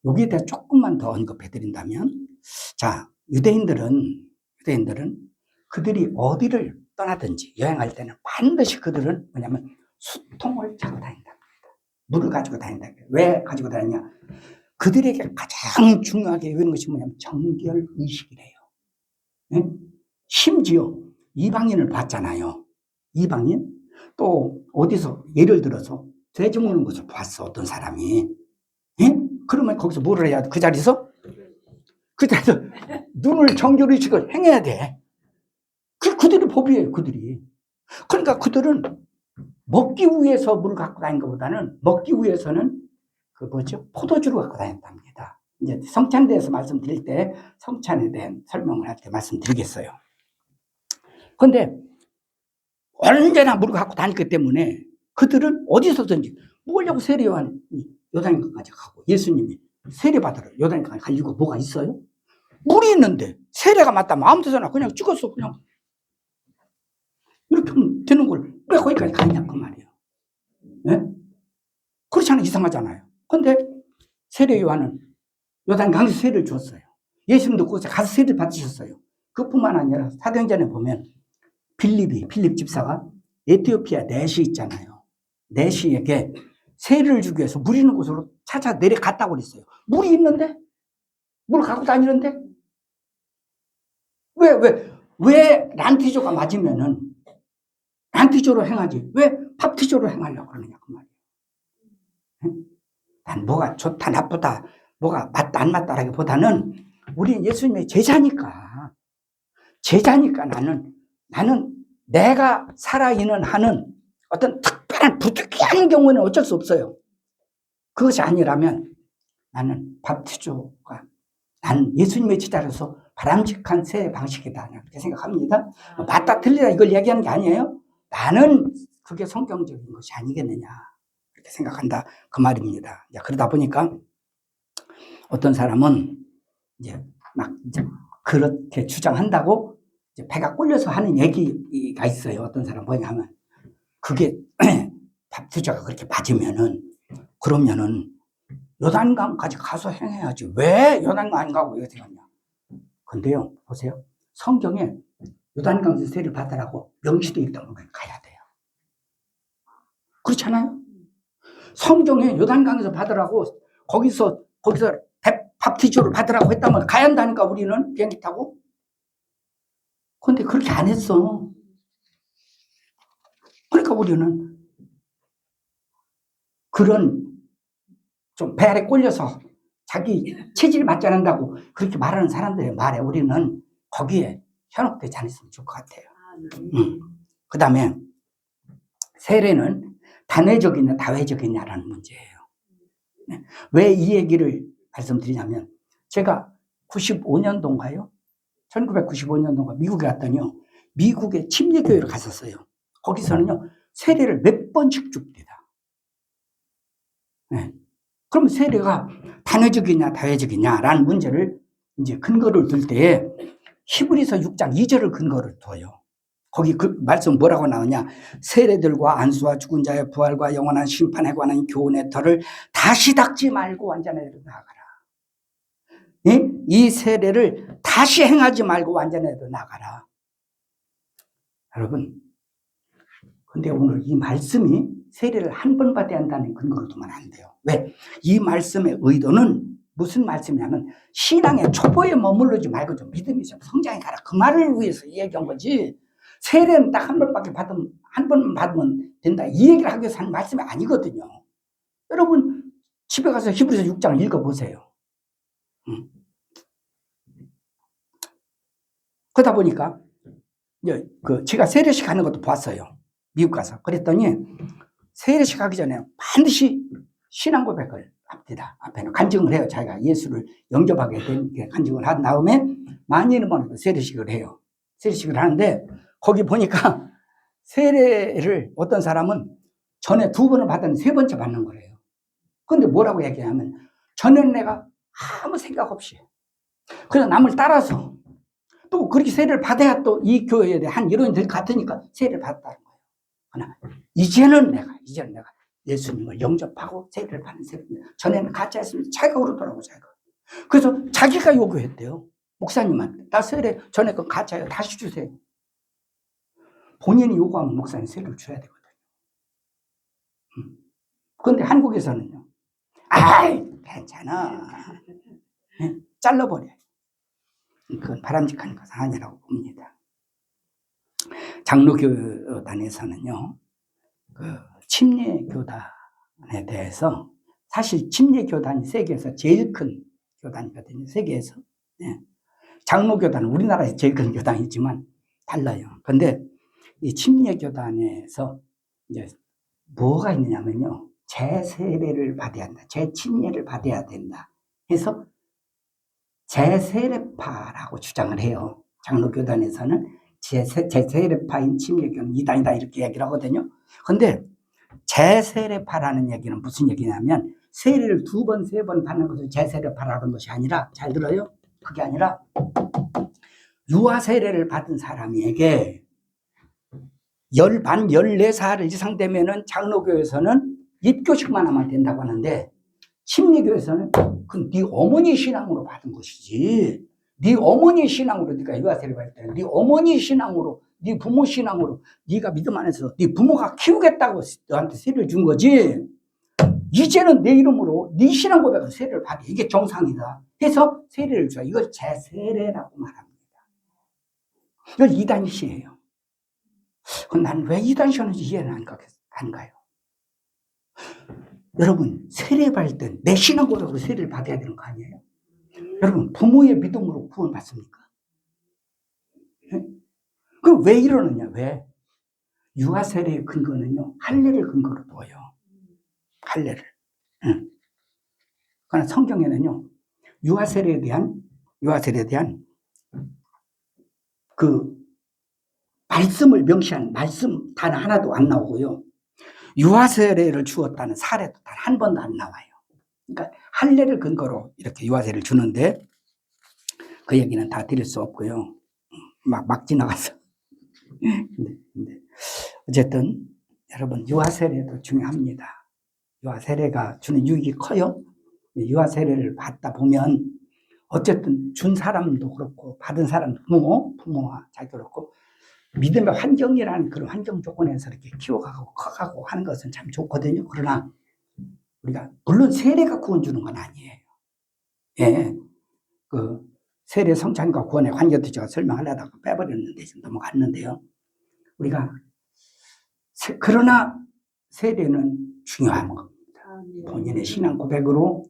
여기에 대해 조금만 더 언급해 드린다면, 자, 유대인들은 그들이 어디를 떠나든지 여행할 때는 반드시 그들은 뭐냐면 수통을 차고 다닌답니다. 물을 가지고 다닌다. 왜 가지고 다니냐? 그들에게 가장 중요하게 여기는 것이 뭐냐면 정결 의식이래요. 네? 심지어 이방인을 봤잖아요. 이방인? 또 어디서 예를 들어서 돼지 먹는 것을 봤어, 어떤 사람이. 예? 그러면 거기서 뭐를 해야 돼? 그 자리에서 눈을 정결 의식을 행해야 돼. 그들이 법이에요, 그들이. 그러니까 그들은 먹기 위해서 물을 갖고 다닌 것보다는 먹기 위해서는 포도주를 갖고 다녔답니다. 이제 성찬에 대해서 말씀드릴 때 성찬에 대한 설명을 할 때 말씀드리겠어요. 그런데 언제나 물을 갖고 다녔기 때문에 그들은 어디서든지 먹으려고 세례 요한이 요단강까지 가고 예수님이 세례 받으러 요단강까지 갈 이유가 뭐가 있어요? 물이 있는데 세례가 맞다면 아무 데서나 그냥 찍었어. 그냥 이렇게 하면 되는 걸 왜 거기까지 가냐 그 말이에요. 네? 그렇지 않아 이상하잖아요. 근데 세례 요한은 요단강에서 세례를 줬어요. 예수님도 그곳에 가서 세례를 받으셨어요. 그뿐만 아니라 사도행전에 보면 필립 집사가 에티오피아 내시 있잖아요. 내시에게 세례를 주기 위해서 물 있는 곳으로 찾아 내려갔다고 그랬어요. 물이 있는데? 물 갖고 다니는데? 왜 란티조가 맞으면은 란티조로 행하지? 왜 팝티조로 행하려고 그러느냐, 그 말이에요. 난 뭐가 좋다, 나쁘다, 뭐가 맞다, 안 맞다라기 보다는 우리 예수님의 제자니까 나는 내가 살아있는 한은 어떤 특별한 부득이한 경우는 어쩔 수 없어요. 그것이 아니라면 나는 나는 예수님의 제자로서 바람직한 세례 방식이다. 이렇게 생각합니다. 맞다, 틀리다 이걸 얘기하는 게 아니에요. 나는 그게 성경적인 것이 아니겠느냐. 이렇게 생각한다. 그 말입니다. 그러다 보니까 어떤 사람은 이제 그렇게 주장한다고 이제 배가 꼴려서 하는 얘기가 있어요. 어떤 사람 뭐냐면 그게 밥투자가 그렇게 맞으면은 그러면은 요단강까지 가서 행해야지. 왜 요단강 안 가고 이렇게 하냐. 근데요, 보세요. 성경에 요단강에서 세례를 받으라고 명시되어 있다는 걸 가야 돼요. 그렇잖아요? 성경에 요단강에서 받으라고 거기서 밥티조를 받으라고 했다면 가야 한다니까 우리는 비행기 타고. 그런데 그렇게 안 했어. 그러니까 우리는 그런 좀 배 아래 꼴려서 자기 체질이 맞지 않는다고 그렇게 말하는 사람들의 말에 우리는 거기에 현혹되지 않았으면 좋을 것 같아요. 그 다음에 세례는 단회적이냐 다회적이냐라는 문제예요. 왜 이 얘기를 말씀드리냐면 제가 95년도인가요? 1995년도인가 미국에 갔더니요. 미국의 침례교회를 갔었어요. 거기서는요. 세례를 몇 번씩 줍니다. 네. 그럼 세례가 단회적이냐 다회적이냐라는 문제를 이제 근거를 둘 때에 히브리서 6장 2절을 근거를 둬요. 거기 그 말씀 뭐라고 나오냐? 세례들과 안수와 죽은 자의 부활과 영원한 심판에 관한 교훈의 터를 다시 닦지 말고 완전히 나아가라. 예? 이 세례를 다시 행하지 말고 완전히 나아가라. 여러분, 근데 오늘 이 말씀이 세례를 한 번 받아야 한다는 근거를 두면 안 돼요. 왜? 이 말씀의 의도는 무슨 말씀이냐면 신앙의 초보에 머무르지 말고 좀 믿음이 좀 성장해 가라. 그 말을 위해서 얘기한 거지. 세례는 딱 한 번 받으면 된다. 이 얘기를 하기 위해서 하는 말씀이 아니거든요. 여러분 집에 가서 히브리서 6장을 읽어보세요. 그러다 보니까 제가 세례식 하는 것도 봤어요. 미국 가서. 그랬더니 세례식 하기 전에 반드시 신앙 고백을 합니다. 앞에는 간증을 해요. 자기가 예수를 영접하게 된 간증을 한 다음에 만인의 번호로 세례식을 해요. 세례식을 하는데 거기 보니까 세례를 어떤 사람은 전에 2번을 받았는데 3번째 받는 거래요. 그런데 뭐라고 얘기하면 전에는 내가 아무 생각 없이 그냥 남을 따라서 또 그렇게 세례를 받아야 또 이 교회에 대한 이론이 될 것 같으니까 세례를 받았다는 거예요. 그러나 이제는 내가 예수님을 영접하고 세례를 받는 세례입니다. 전에는 가짜였습니다. 자기가 그러더라고, 자기가. 그래서 자기가 요구했대요. 목사님한테. 나 세례 전에 그건 가짜예요. 다시 주세요. 본인이 요구하면 목사님 세례를 줘야 되거든요. 그런데 한국에서는요. 아이, 괜찮아. 잘라버려요. 그건 바람직한 것은 아니라고 봅니다. 장로교단에서는요, 침례교단에 대해서 사실 침례교단이 세계에서 제일 큰 교단이거든요. 세계에서. 네. 장로교단은 우리나라에서 제일 큰 교단이지만 달라요. 그런데 이 침례교단에서 이제 뭐가 있느냐면요, 재세례를 받아야 한다, 재침례를 받아야 된다 해서 재세례파라고 주장을 해요. 장로교단에서는 재세례파인 침례교는 이단이다 이렇게 얘기를 하거든요. 그런데 재세례파라는 얘기는 무슨 얘기냐면 세례를 2번, 3번 받는 것을 재세례파라는 것이 아니라, 잘 들어요? 그게 아니라 유아세례를 받은 사람에게 만 14살 이상 되면은 장로교에서는 입교식만 하면 된다고 하는데 침례교에서는 그건 네 어머니 신앙으로 받은 것이지, 네 어머니 신앙으로 네가 유아세례 받을 때는 네 어머니 신앙으로, 네 부모 신앙으로 네가 믿음 안에서 네 부모가 키우겠다고 너한테 세례를 준 거지, 이제는 내 이름으로 네 신앙 고백을 세례를 받아. 이게 정상이다 해서 세례를 줘. 이걸 재세례라고 말합니다. 이걸 이단시예요. 그럼 난 왜 이단시하는지 이해는 안 가요. 여러분, 세례 받을 때 내 신앙 고백으로 세례를 받아야 되는 거 아니에요? 여러분, 부모의 믿음으로 구원 받습니까? 네? 그럼 왜 이러느냐? 왜? 유아세례의 근거는요, 할례를 근거로 둬요. 할례를. 응. 그러나 성경에는요, 유아세례에 대한 그 말씀을 명시한 말씀 단 하나도 안 나오고요, 유아세례를 주었다는 사례도 단 한 번도 안 나와요. 그러니까 할례를 근거로 이렇게 유아세례를 주는데 그 얘기는 다 드릴 수 없고요. 막 지나가서. 근데 어쨌든 여러분, 유아세례도 중요합니다. 유아세례가 주는 유익이 커요. 유아세례를 받다 보면 어쨌든 준 사람도 그렇고 받은 사람도 부모와 자기도 그렇고 믿음의 환경이라는 그런 환경 조건에서 이렇게 키워가고 커가고 하는 것은 참 좋거든요. 그러나 우리가 물론 세례가 구원 주는 건 아니에요. 예, 그 세례 성찬과 구원의 관계도 제가 설명하려다가 빼버렸는데 지금 넘어갔는데요. 우리가 그러나 세례는 중요한 겁니다. 본인의 신앙 고백으로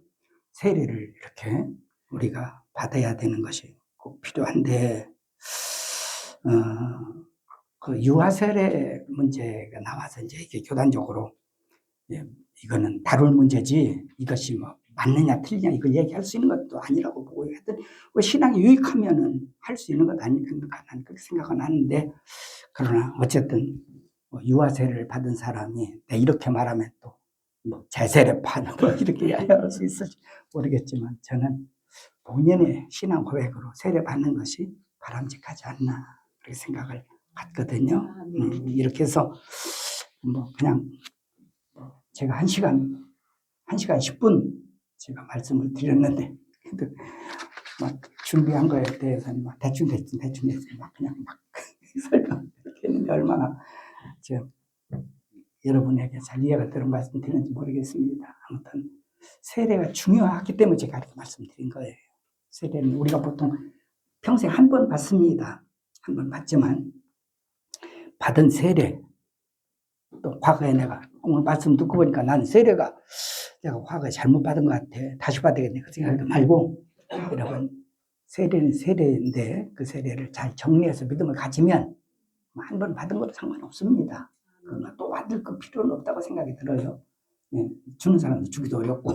세례를 이렇게 우리가 받아야 되는 것이 꼭 필요한데, 그 유아세례 문제가 나와서 이제 이게 교단적으로 이거는 다룰 문제지 이것이 뭐 맞느냐 틀리냐 이걸 얘기할 수 있는 것도 아니라고 보고, 하여튼 신앙이 유익하면은 할 수 있는 것 아닐까 나는 그렇게 생각은 하는데, 그러나 어쨌든 유아세례를 받은 사람이 이렇게 말하면 또 뭐 재세례파 뭐 이렇게 이야기할 수 있을지 모르겠지만 저는 본인의 신앙 고백으로 세례 받는 것이 바람직하지 않나 그렇게 생각을 갖거든요. 이렇게 해서 뭐 그냥 제가 1시간 10분 제가 말씀을 드렸는데 막 준비한 거에 대해서는 막 대충 해서 막 그냥 막 설명 이렇게 했는데 얼마나 여러분에게 잘 이해가 되는 말씀 드리는지 모르겠습니다. 아무튼 세례가 중요하기 때문에 제가 이렇게 말씀드린 거예요. 세례는 우리가 보통 평생 한 번 받습니다. 한 번 받지만 받은 세례, 또 과거에 내가 오늘 말씀 듣고 보니까 나는 세례가 내가 과거에 잘못 받은 것 같아, 다시 받아야겠네 그 생각하지 말고, 여러분 세례는 세례인데 그 세례를 잘 정리해서 믿음을 가지면 한 번 받은 것도 상관없습니다. 그러나 또 받을 그 필요는 없다고 생각이 들어요. 주는 사람도 주기도 어렵고.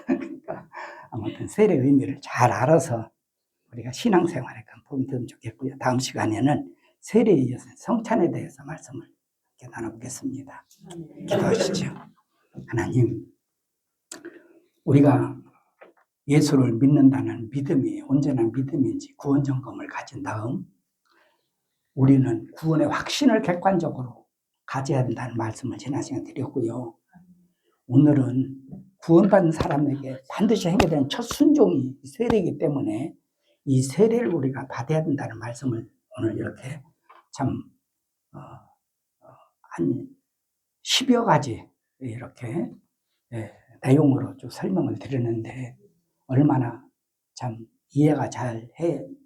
그러니까 아무튼 세례 의미를 잘 알아서 우리가 신앙생활에 도움이 되면 좋겠고요. 다음 시간에는 세례에 이어서 성찬에 대해서 말씀을 이렇게 나눠보겠습니다. 기도하시죠. 하나님, 우리가 예수를 믿는다는 믿음이 온전한 믿음인지 구원 점검을 가진 다음 우리는 구원의 확신을 객관적으로 가져야 한다는 말씀을 지난 시간에 드렸고요. 오늘은 구원받은 사람에게 반드시 하게 되는 첫 순종이 세례이기 때문에 이 세례를 우리가 받아야 된다는 말씀을 오늘 이렇게 참 한 10여 가지 이렇게 내용으로 쭉 설명을 드렸는데 얼마나 참 이해가 잘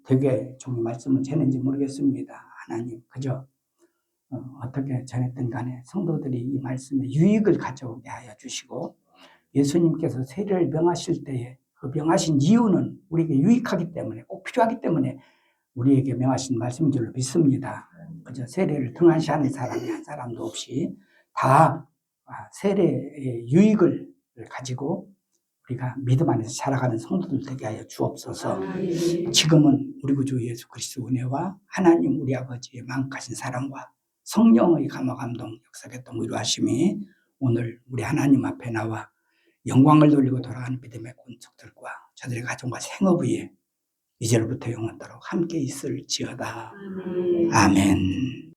되게 종이 말씀을 전했는지 모르겠습니다. 하나님 그저 어떻게 전했든 간에 성도들이 이 말씀에 유익을 가져오게 하여 주시고 예수님께서 세례를 명하실 때에 그 명하신 이유는 우리에게 유익하기 때문에 꼭 필요하기 때문에 우리에게 명하신 말씀인 줄로 믿습니다. 그저 세례를 등한시하는 사람이 한 사람도 없이 다 세례의 유익을 가지고 우리가 믿음 안에서 살아가는 성도들 되게 하여 주옵소서. 지금은 우리 구주 예수 그리스도 은혜와 하나님 우리 아버지의 만극하신 사랑과 성령의 감화 감동 역사교통 위로하심이 오늘 우리 하나님 앞에 나와 영광을 돌리고 돌아가는 믿음의 권속들과 저들의 가정과 생업 위에 이제로부터 영원토록 함께 있을지어다. 아멘.